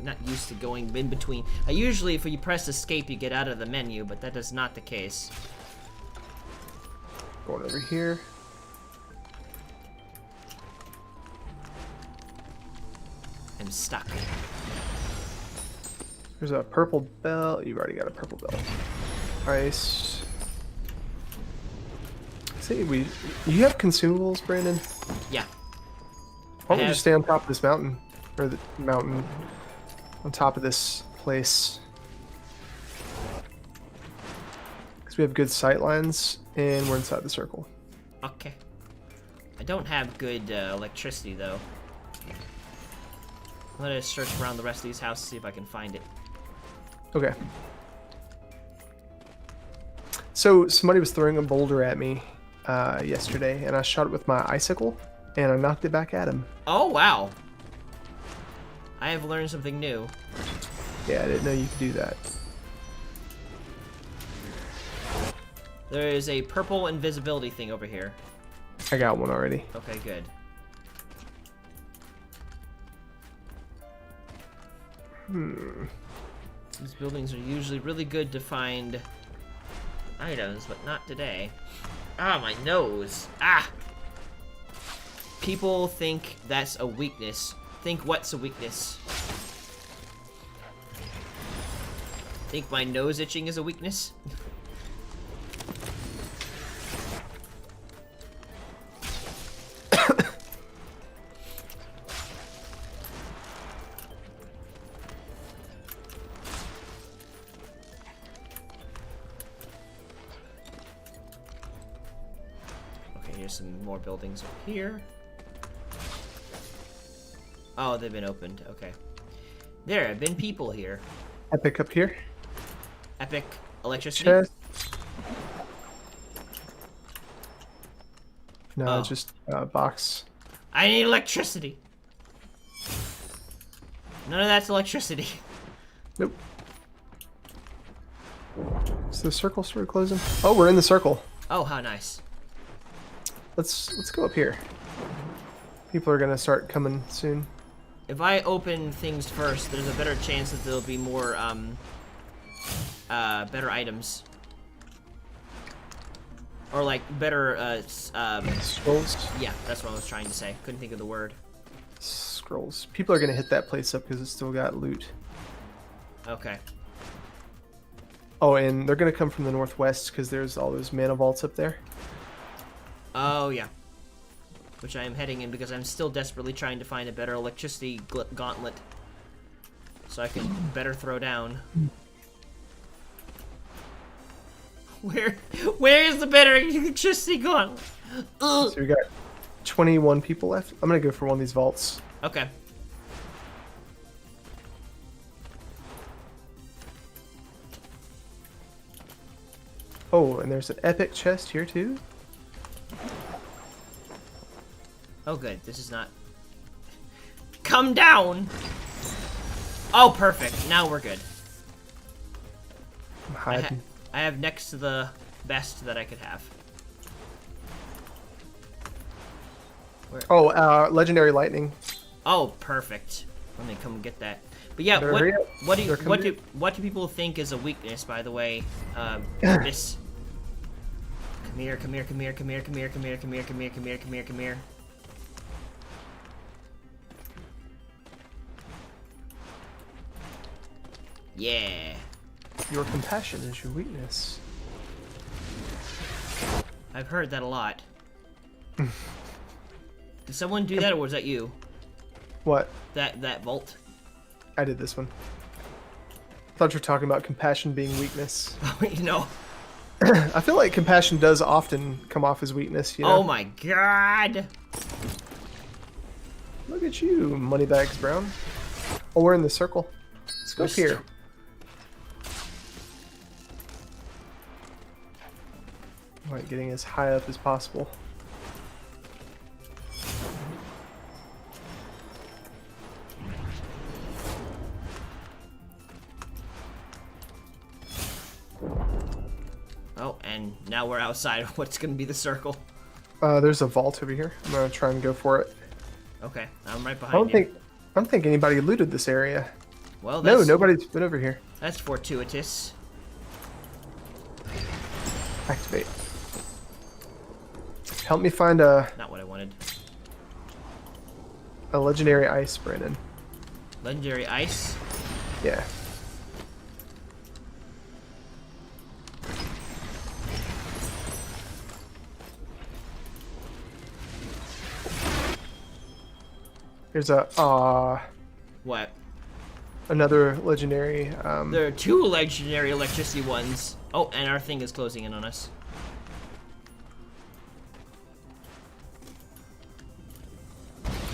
Not used to going in between. Usually if you press escape you get out of the menu, but that is not the case. Going over here. I'm stuck. There's a purple belt. You've already got a purple belt. Ice. See, you have consumables, Brandon? Yeah. Why don't we have- just stay on top of this mountain? Or the mountain. On top of this place. Because we have good sight lines, and we're inside the circle. Okay. I don't have good electricity though. I'm gonna search around the rest of these houses, see if I can find it. Okay. So somebody was throwing a boulder at me yesterday, and I shot it with my icicle, and I knocked it back at him. Oh, wow. I have learned something new. Yeah, I didn't know you could do that. There is a purple invisibility thing over here. I got one already. Okay, good. These buildings are usually really good to find items, but not today. Ah, my nose. Ah! People think that's a weakness. Think what's a weakness? Think my nose itching is a weakness? there's some more buildings up here. Oh, they've been opened. Okay. There have been people here. Epic up here. Epic electricity. Chest. No, Oh. just box. I need electricity. None of that's electricity. Nope. Is the circle sort of closing? Oh, we're in the circle. Oh, how nice. Let's go up here. People are gonna start coming soon. If I open things first, there's a better chance that there'll be more better items. Or like better Scrolls. yeah, that's what I was trying to say. Couldn't think of the word. Scrolls. People are gonna hit that place up because it's still got loot. Okay. Oh, and they're gonna come from the northwest because there's all those mana vaults up there. Oh yeah. Which I am heading in because I'm still desperately trying to find a better electricity gauntlet. So I can better throw down. Where is the better electricity gauntlet? Ugh. So we got 21 people left. I'm gonna go for one of these vaults. Okay. Oh, and there's an epic chest here too. Oh good, this is not... Come down! Oh, perfect. Now we're good. I'm hiding. I have next to the best that I could have. Oh, legendary lightning. Oh, perfect. Let me come get that. But yeah, Better hurry up. what do people think is a weakness, by the way? This. Come here, come here, come here, come here, come here, come here, come here, come here, come here, come here, come here. Yeah. Your compassion is your weakness. I've heard that a lot. Did someone do that, or was that you? What? That vault? I did this one. I thought you were talking about compassion being weakness. You know. I feel like compassion does often come off as weakness, you know? Oh my god! Look at you, Moneybags Brown. Oh, we're in the circle. Let's go up here. Like getting as high up as possible. Oh, and now we're outside of what's gonna be the circle. There's a vault over here. I'm gonna try and go for it. Okay, I'm right I behind you. don't think anybody looted this area. Well, No, that's, nobody's been over here. that's fortuitous. Activate. Help me find a Not what I wanted. legendary ice, Brandon. Legendary ice. Yeah. Here's a What? another legendary. There are two legendary electricity ones. Oh, and our thing is closing in on us.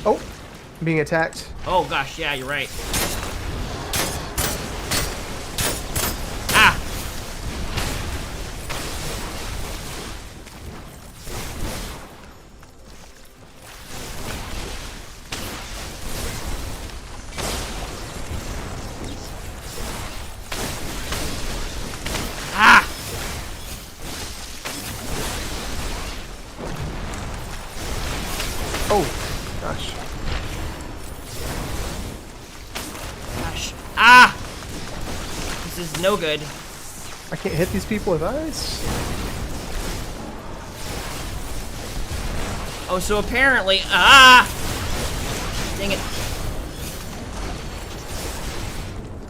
Oh, I'm being attacked. Oh gosh, yeah, you're right. Ah! Ah! Oh, gosh. Gosh. Ah! This is no good. I can't hit these people with ice. Oh, so apparently, ah! Dang it.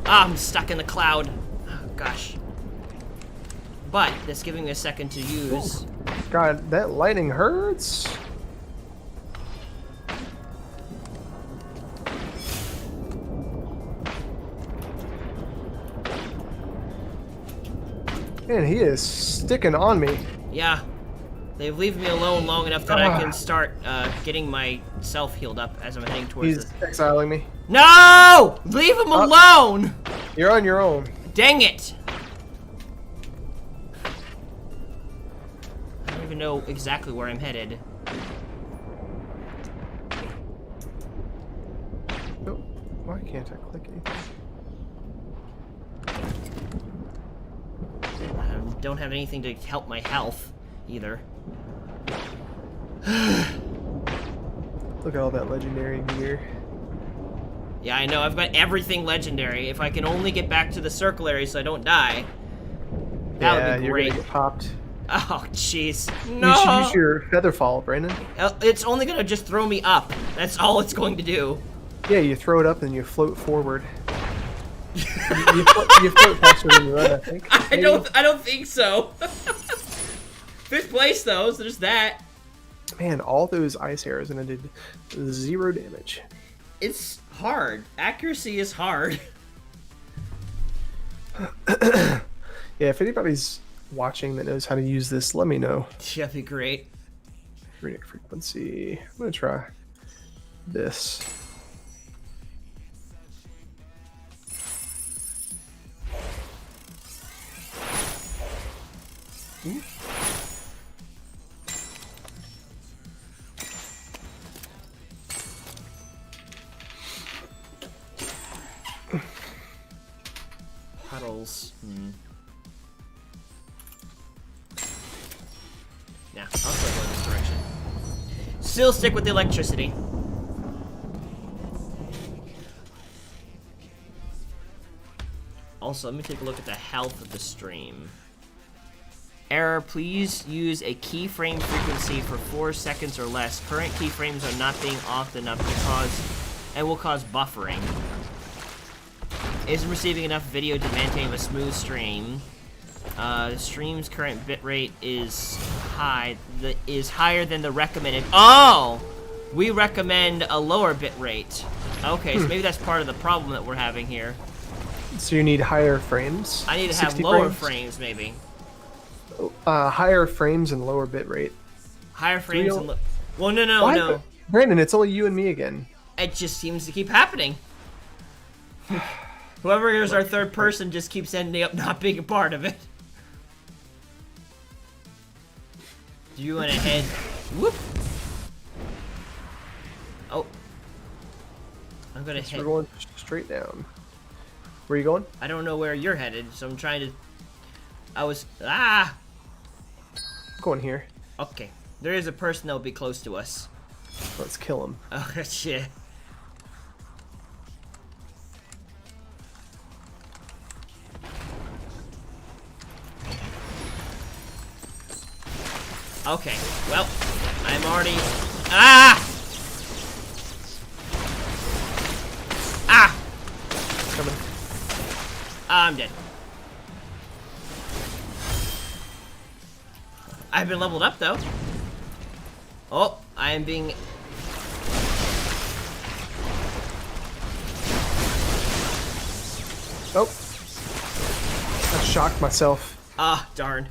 Ah, I'm stuck in the cloud. Oh, gosh. But that's giving me a second to use. God, that lightning hurts. Man, he is sticking on me. Yeah. They've leave me alone long enough that I can start getting myself healed up as I'm heading towards He's exiling me. No! Leave him alone! You're on your own. Dang it! I don't even know exactly where I'm headed. Oh, why can't I click anything? I don't have anything to help my health either. Look at all that legendary gear. Yeah, I know. I've got everything legendary. If I can only get back to the circle area so I don't die, that would be great. You're gonna get popped. Oh, jeez. No! You should use your feather fall, Brandon. It's only gonna just throw me up. That's all it's going to do. Yeah, you throw it up and you float forward. you float faster than you run, I think. I don't think so. Fifth place though, so there's that. Man, all those ice arrows and I did 0 damage. It's hard. Accuracy is hard. Yeah, if anybody's watching that knows how to use this, let me know. That'd be great. Runic frequency. I'm gonna try this. Ooh. Puddles. Yeah, I'll still go this direction. Still stick with the electricity. Also, let me take a look at the health of the stream. Error, please use a keyframe frequency for 4 seconds or less. Current keyframes are not being often enough to cause, and will cause buffering. Isn't receiving enough video to maintain a smooth stream. The stream's current bitrate is higher than the recommended. Oh! We recommend a lower bitrate. Okay, so maybe that's part of the problem that we're having here. So you need higher frames? I need to have lower frames, maybe. Higher frames and lower bitrate. Higher frames and well, no. Brandon, it's only you and me again. It just seems to keep happening. Whoever is our third person just keeps ending up not being a part of it. Do you want to head? Whoop. Oh. I'm gonna head. We're going straight down. Where are you going? I don't know where you're headed, so I'm trying to. I'm going here. Okay. There is a person that will be close to us. Let's kill him. Oh shit. Okay, well, I'm already... Coming. I'm dead. I've been leveled up, though. Oh, I am being... Oh. I shocked myself. Ah, darn.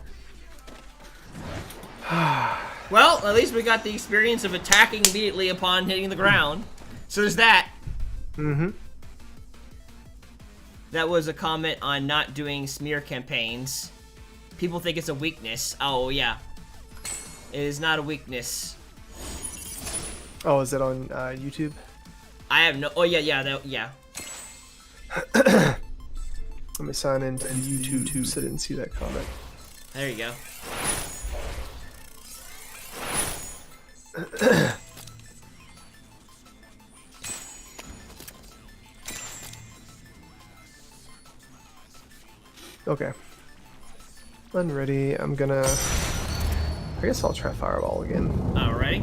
Well, at least we got the experience of attacking immediately upon hitting the ground. So there's that. Mm-hmm. That was a comment on not doing smear campaigns. People think it's a weakness. Oh, yeah. It is not a weakness. Oh, is it on YouTube? I have no... Oh, yeah. Let me sign in to YouTube so I didn't see that comment. There you go. Okay. I'm ready. I'm gonna... I guess I'll try Fireball again. Alright.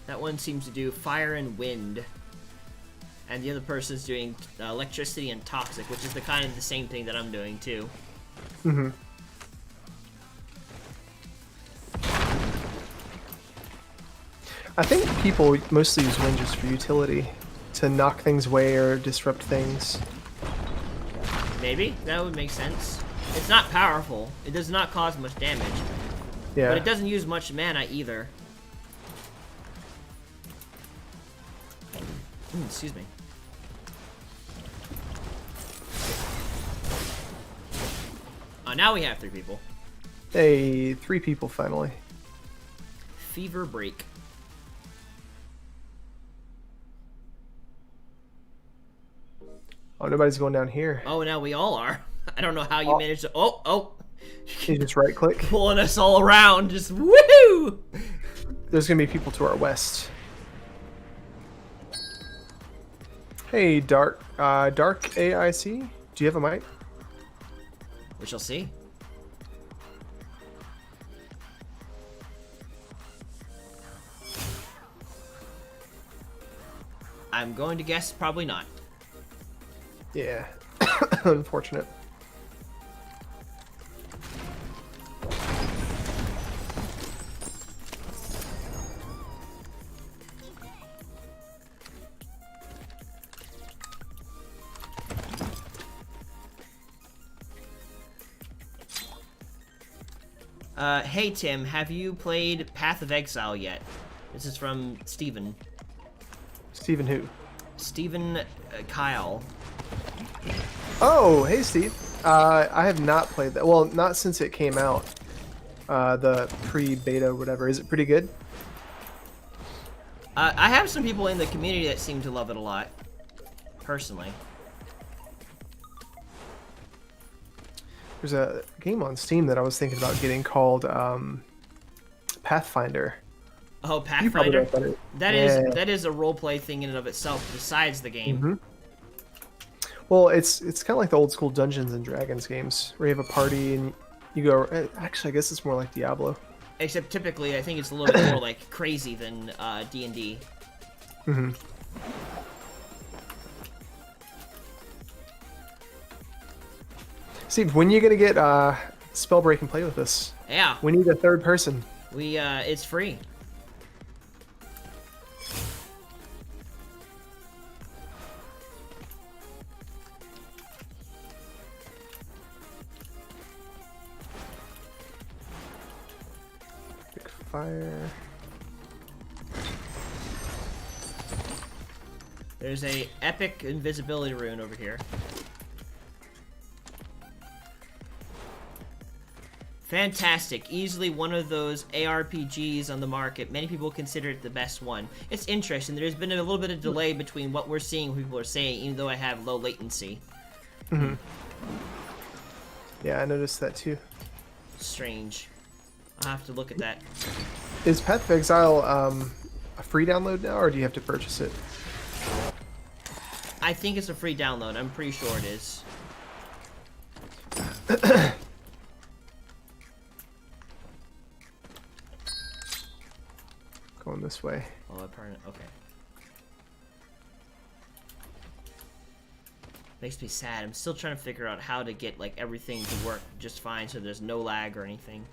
That one seems to do fire and wind. And the other person's doing electricity and toxic, which is the kind of the same thing that I'm doing too. Mm-hmm. I think people mostly use wind just for utility, to knock things away or disrupt things. Maybe that would make sense. It's not powerful. It does not cause much damage. Yeah. But it doesn't use much mana either. Excuse me. Now we have 3 people. Hey, 3 people finally. Fever break. Oh, nobody's going down here. Oh, now we all are. I don't know how you managed to. Oh. You just right click. Pulling us all around. Just woohoo! There's gonna be people to our west. Hey, Dark AIC. Do you have a mic? We shall see. I'm going to guess probably not. Yeah. Unfortunate. Hey Tim, have you played Path of Exile yet? This is from Steven. Steven who? Steven Kyle. Oh, hey Steve. I have not played that. Well, not since it came out. The pre-beta or whatever. Is it pretty good? I have some people in the community that seem to love it a lot. Personally. There's a game on Steam that I was thinking about getting called Pathfinder. Oh, You probably know Pathfinder? what that is. That is a roleplay thing in and of itself, besides the game. Mm-hmm. Well, it's kind of like the old school Dungeons and Dragons games, where you have a party and you go. Actually, I guess it's more like Diablo. Except typically, I think it's a little bit more like crazy than D&D. Mm-hmm. Steve, when are you gonna get Spellbreak and play with us? Yeah. We need a 3rd person. It's free. Big fire. There's a epic invisibility rune over here. Fantastic. Easily one of those ARPGs on the market. Many people consider it the best one. It's interesting. There's been a little bit of delay between what we're seeing and what people are saying, even though I have low latency. Mm-hmm. Yeah, I noticed that too. Strange. I'll have to look at that. Is Path of Exile a free download now, or do you have to purchase it? I think it's a free download. I'm pretty sure it is. Going this way. Oh, apparently, okay. Makes me sad. I'm still trying to figure out how to get like everything to work just fine, so there's no lag or anything.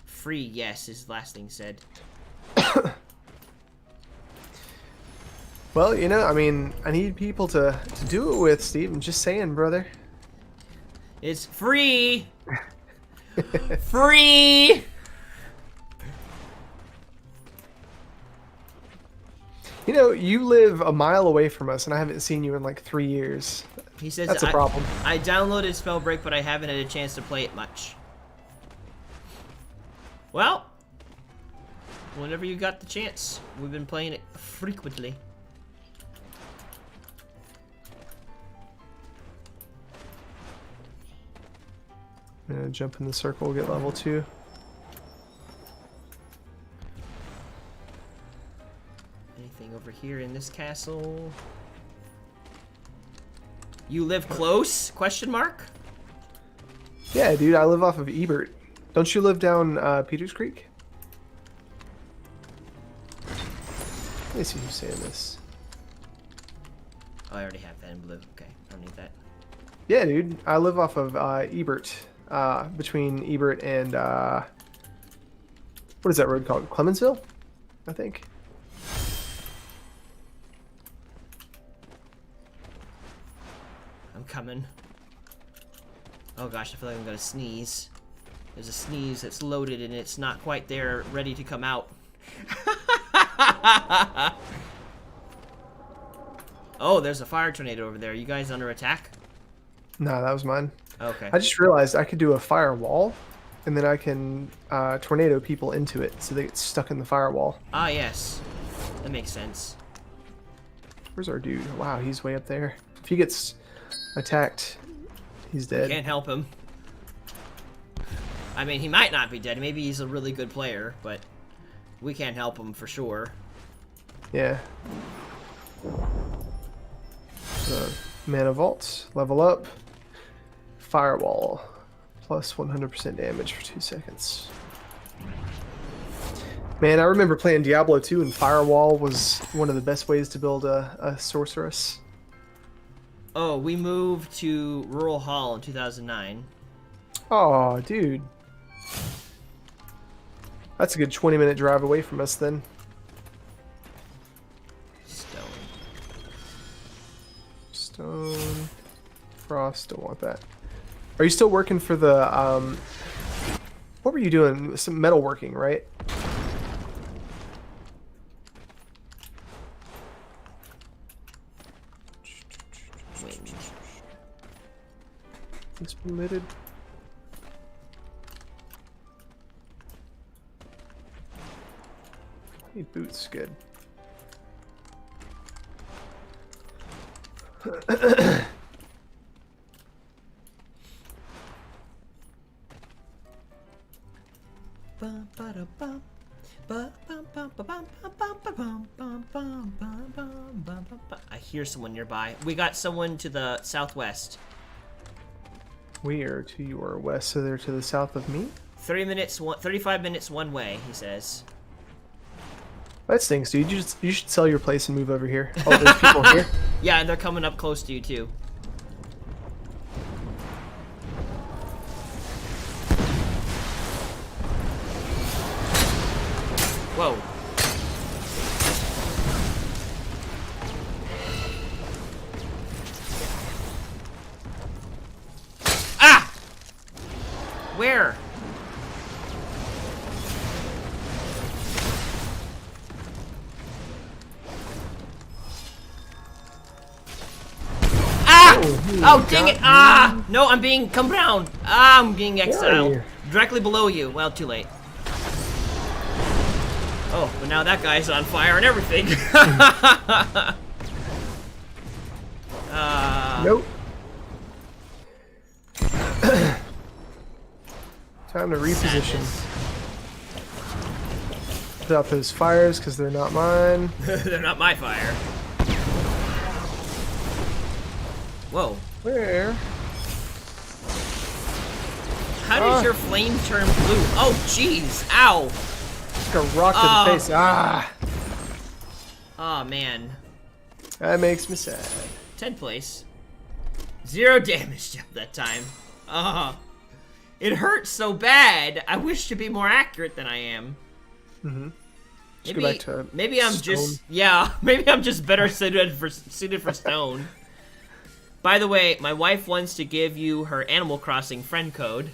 Free, yes, is the last thing said. Well, you know, I mean, I need people to do it with, Steve. I'm just saying, brother. It's free! Free! You know, you live a mile away from us, and I haven't seen you in like 3 years. He says That's a problem. I downloaded Spellbreak, but I haven't had a chance to play it much. Well, whenever you got the chance, we've been playing it frequently. I'm gonna jump in the circle, get level 2. Anything over here in this castle? You live close? Question mark? Yeah, dude, I live off of Ebert. Don't you live down Peters Creek? Let me see who's saying this. Oh, I already have that in blue. Okay, I don't need that. Yeah, dude, I live off of Ebert. Between Ebert and what is that road called? Clemensville, I think. I'm coming. Oh gosh, I feel like I'm gonna sneeze. There's a sneeze that's loaded and it's not quite there, ready to come out. Oh, there's a fire tornado over there. You guys under attack? No, that was mine. Okay. I just realized I could do a firewall, and then I can tornado people into it so they get stuck in the firewall. Ah, yes. That makes sense. Where's our dude? Wow, he's way up there. If he gets attacked, he's dead. Can't help him. I mean, he might not be dead. Maybe he's a really good player, but we can't help him for sure. Yeah. So, mana vault, level up, firewall, plus 100% damage for 2 seconds. Man, I remember playing Diablo 2 and firewall was one of the best ways to build a sorceress. Oh, we moved to Rural Hall in 2009. Oh, dude. That's a good 20-minute drive away from us then. Stone. Frost, don't want that. Are you still working for the, what were you doing? Some metalworking, right? It's permitted. Hey, boots, good. I hear someone nearby. We got someone to the southwest. We are to your west, so they're to the south of me? 35 minutes one way, he says. That stinks, dude. You should sell your place and move over here. Oh, there's people here? Yeah, and they're coming up close to you, too. Whoa. Ah! Where? Ah! Oh, dang it! Ah! No, I'm being... Come down! Ah, I'm being exiled. Directly below you. Well, too late. Oh, but now that guy's on fire and everything. Nope. Time to reposition. Put out those fires because they're not mine. They're not my fire. Whoa. Where? How did your flame turn blue? Oh, jeez. Ow. Like a rock to the face. Ah. Oh, man. That makes me sad. 10th place. 0 damage that time. It hurts so bad. I wish to be more accurate than I am. Mm-hmm. Maybe I'm just maybe I'm just better suited for stone. By the way, my wife wants to give you her Animal Crossing friend code.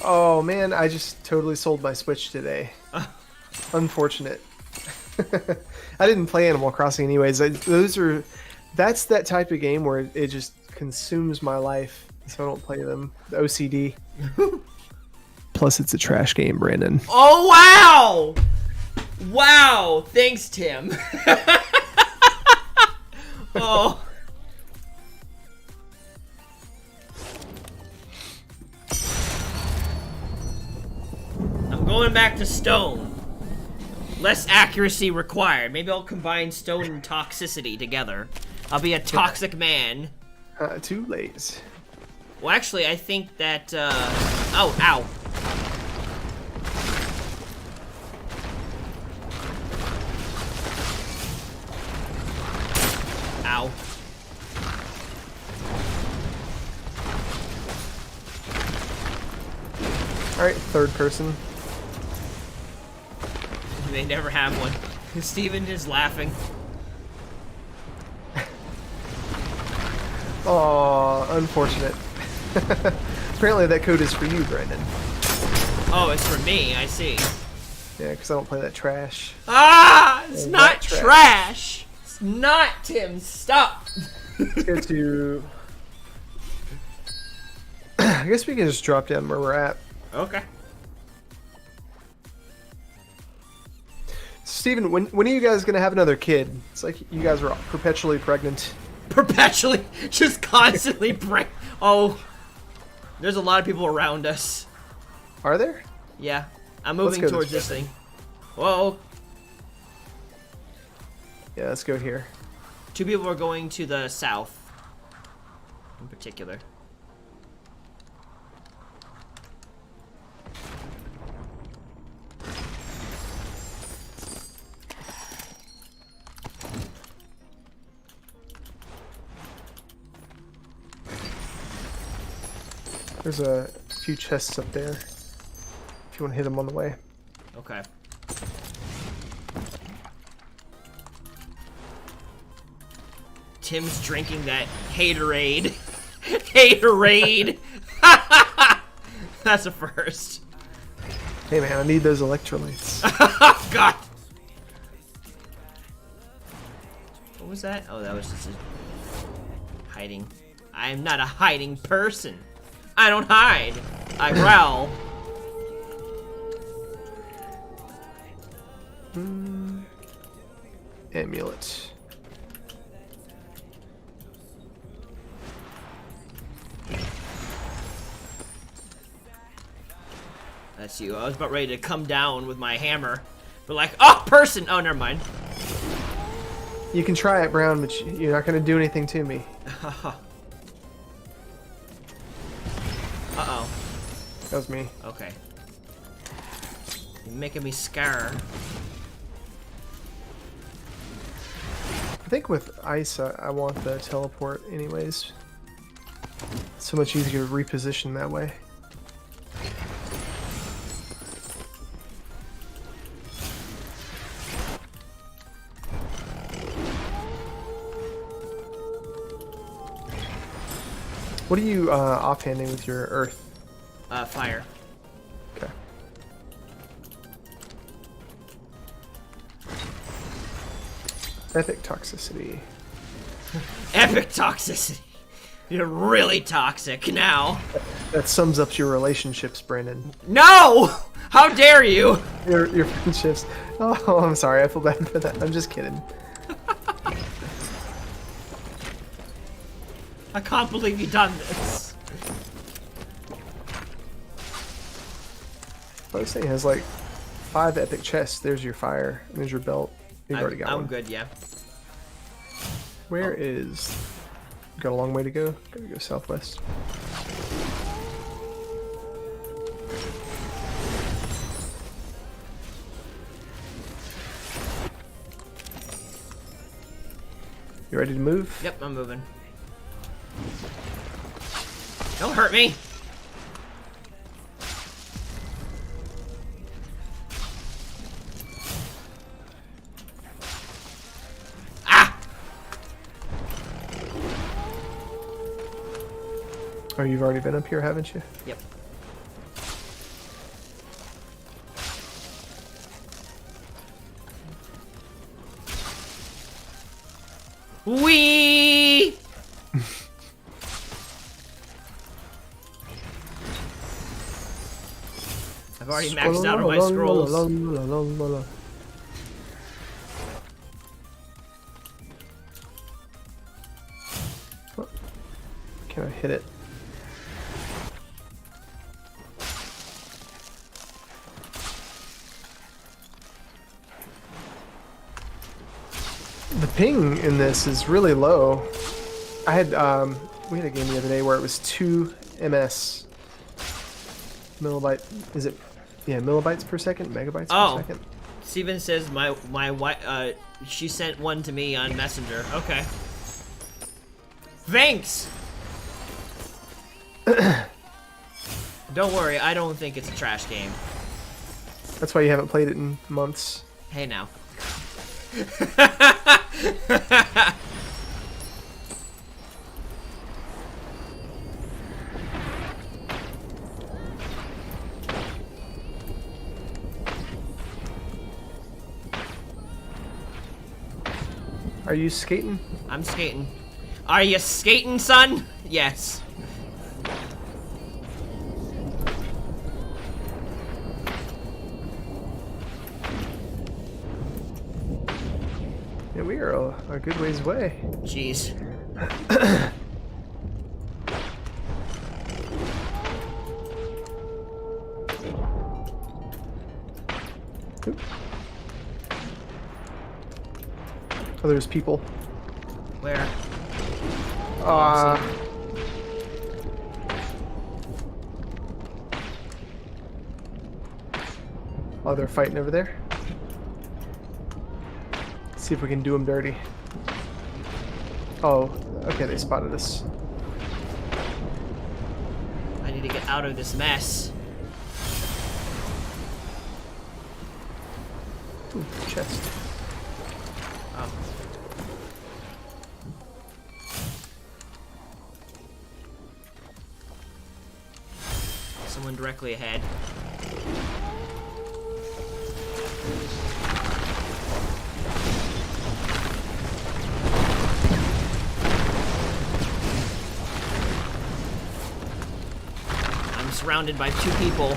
Oh man, I just totally sold my Switch today. Unfortunate. I didn't play Animal Crossing anyways. That's that type of game where it just consumes my life, so I don't play them. The OCD. Plus, it's a trash game, Brandon. Oh wow! Wow! Thanks, Tim. Oh. I'm going back to stone. Less accuracy required. Maybe I'll combine stone and toxicity together. I'll be a toxic man. Too late. Well, actually, I think that, oh, ow. Ow. Alright, third person. They never have one. Steven is laughing. Oh, unfortunate. Apparently that code is for you, Brandon. Oh, it's for me. I see. Yeah, because I don't play that trash. Ah! It's Oh, not trash. trash. It's not, Tim. Stop. Let's go to... I guess we can just drop down where we're at. Okay. Steven, when are you guys going to have another kid? It's like you guys are perpetually pregnant. Perpetually. Just constantly break. Oh. There's a lot of people around us. Are there? Yeah. I'm Let's moving go towards this this thing. Whoa. Yeah, let's go here. 2 people are going to the south. In particular. There's a few chests up there. If you want to hit them on the way. Okay. Tim's drinking that haterade. Haterade. That's a first. Hey man, I need those electrolytes. God. What was that? Oh, that was just a hiding. I'm not a hiding person. I don't hide. I growl. Amulet. That's you. I was about ready to come down with my hammer. But like, oh, person! Oh, never mind. You can try it, Brown, but you're not going to do anything to me. Uh-oh. That was me. Okay. You're making me scare. I think with ice, I want the teleport anyways. It's so much easier to reposition that way. What are you offhanding with your earth? Fire. Okay. Epic toxicity. Epic toxicity. You're really toxic now. That sums up your relationships, Brandon. No! How dare you? Your friendships. Oh, I'm sorry. I feel bad for that. I'm just kidding. I can't believe you've done this. This thing has like 5 epic chests. There's your fire. There's your belt. You've already got I'm one. good, yeah. Where is? Got a long way to go. Gotta go southwest. You ready to move? Yep, I'm moving. Don't hurt me. Ah! Oh, you've already been up here, haven't you? Yep. Wee! I've already maxed out on my scrolls. Can I hit it? The ping in this is really low. I had we had a game the other day where it was 2 ms millibyte. Is it? Yeah, millibytes per second, megabytes per second. Steven says my wife. She sent one to me on Messenger. Okay. Thanks. Don't worry, I don't think it's a trash game. That's why you haven't played it in months. Hey now. Are you skating? I'm skating. Are you skating, son? Yes. Yeah, we are a good ways away. Jeez. Oop. Oh, there's people. Where? Oh, they're fighting over there. Let's see if we can do them dirty. Oh, okay, they spotted us. I need to get out of this mess. Ooh, chest. Oh. Someone directly ahead. I'm surrounded by 2 people.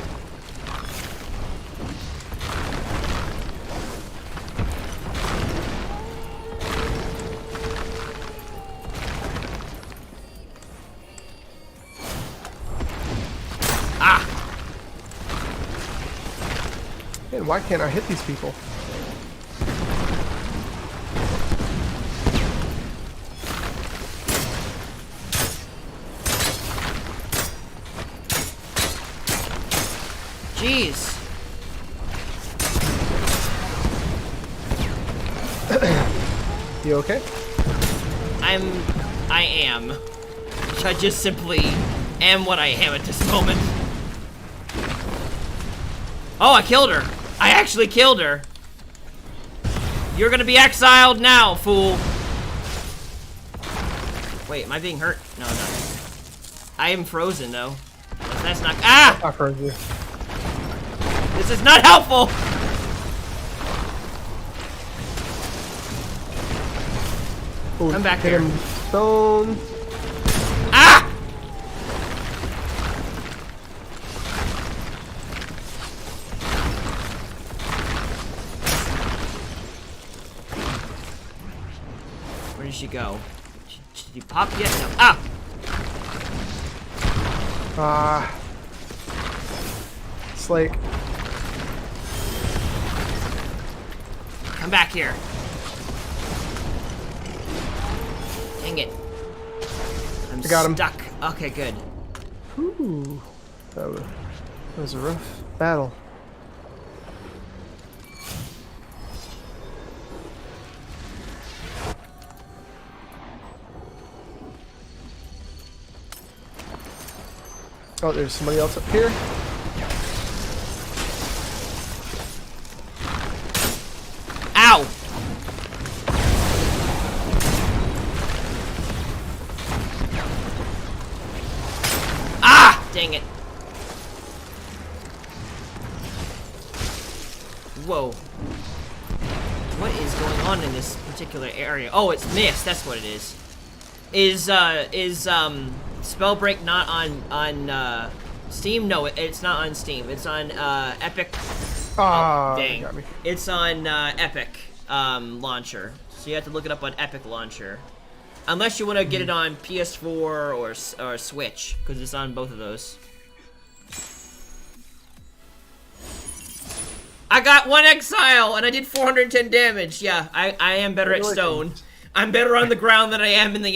Ah! Man, why can't I hit these people? Jeez. You okay? I am. I just simply am what I am at this moment. Oh, I killed her. I actually killed her. You're gonna be exiled now, fool. Wait, am I being hurt? No, I'm not. I am frozen, though. That's not. Ah! I froze you. This is not helpful! Ooh, Come back hit here. him. Stone. Ah! Where did she go? Did you pop yet? No. Ah! It's like, Come back here. Dang it. I'm I got him. stuck. Okay, good. ooh, that was a rough battle. Oh, there's somebody else up here. Ow! Ah! Dang it. Whoa. What is going on in this particular area? Oh, it's mist. That's what it is. Is Spellbreak not on Steam? No, it's not on Steam. It's on Epic. Ah, Oh, dang. got me. It's on Epic launcher. So you have to look it up on Epic launcher. Unless you want to get it on PS4 or Switch, because it's on both of those. I got 1 exile, and I did 410 damage. Yeah, I am better at stone. I'm better on the ground than I am in the air.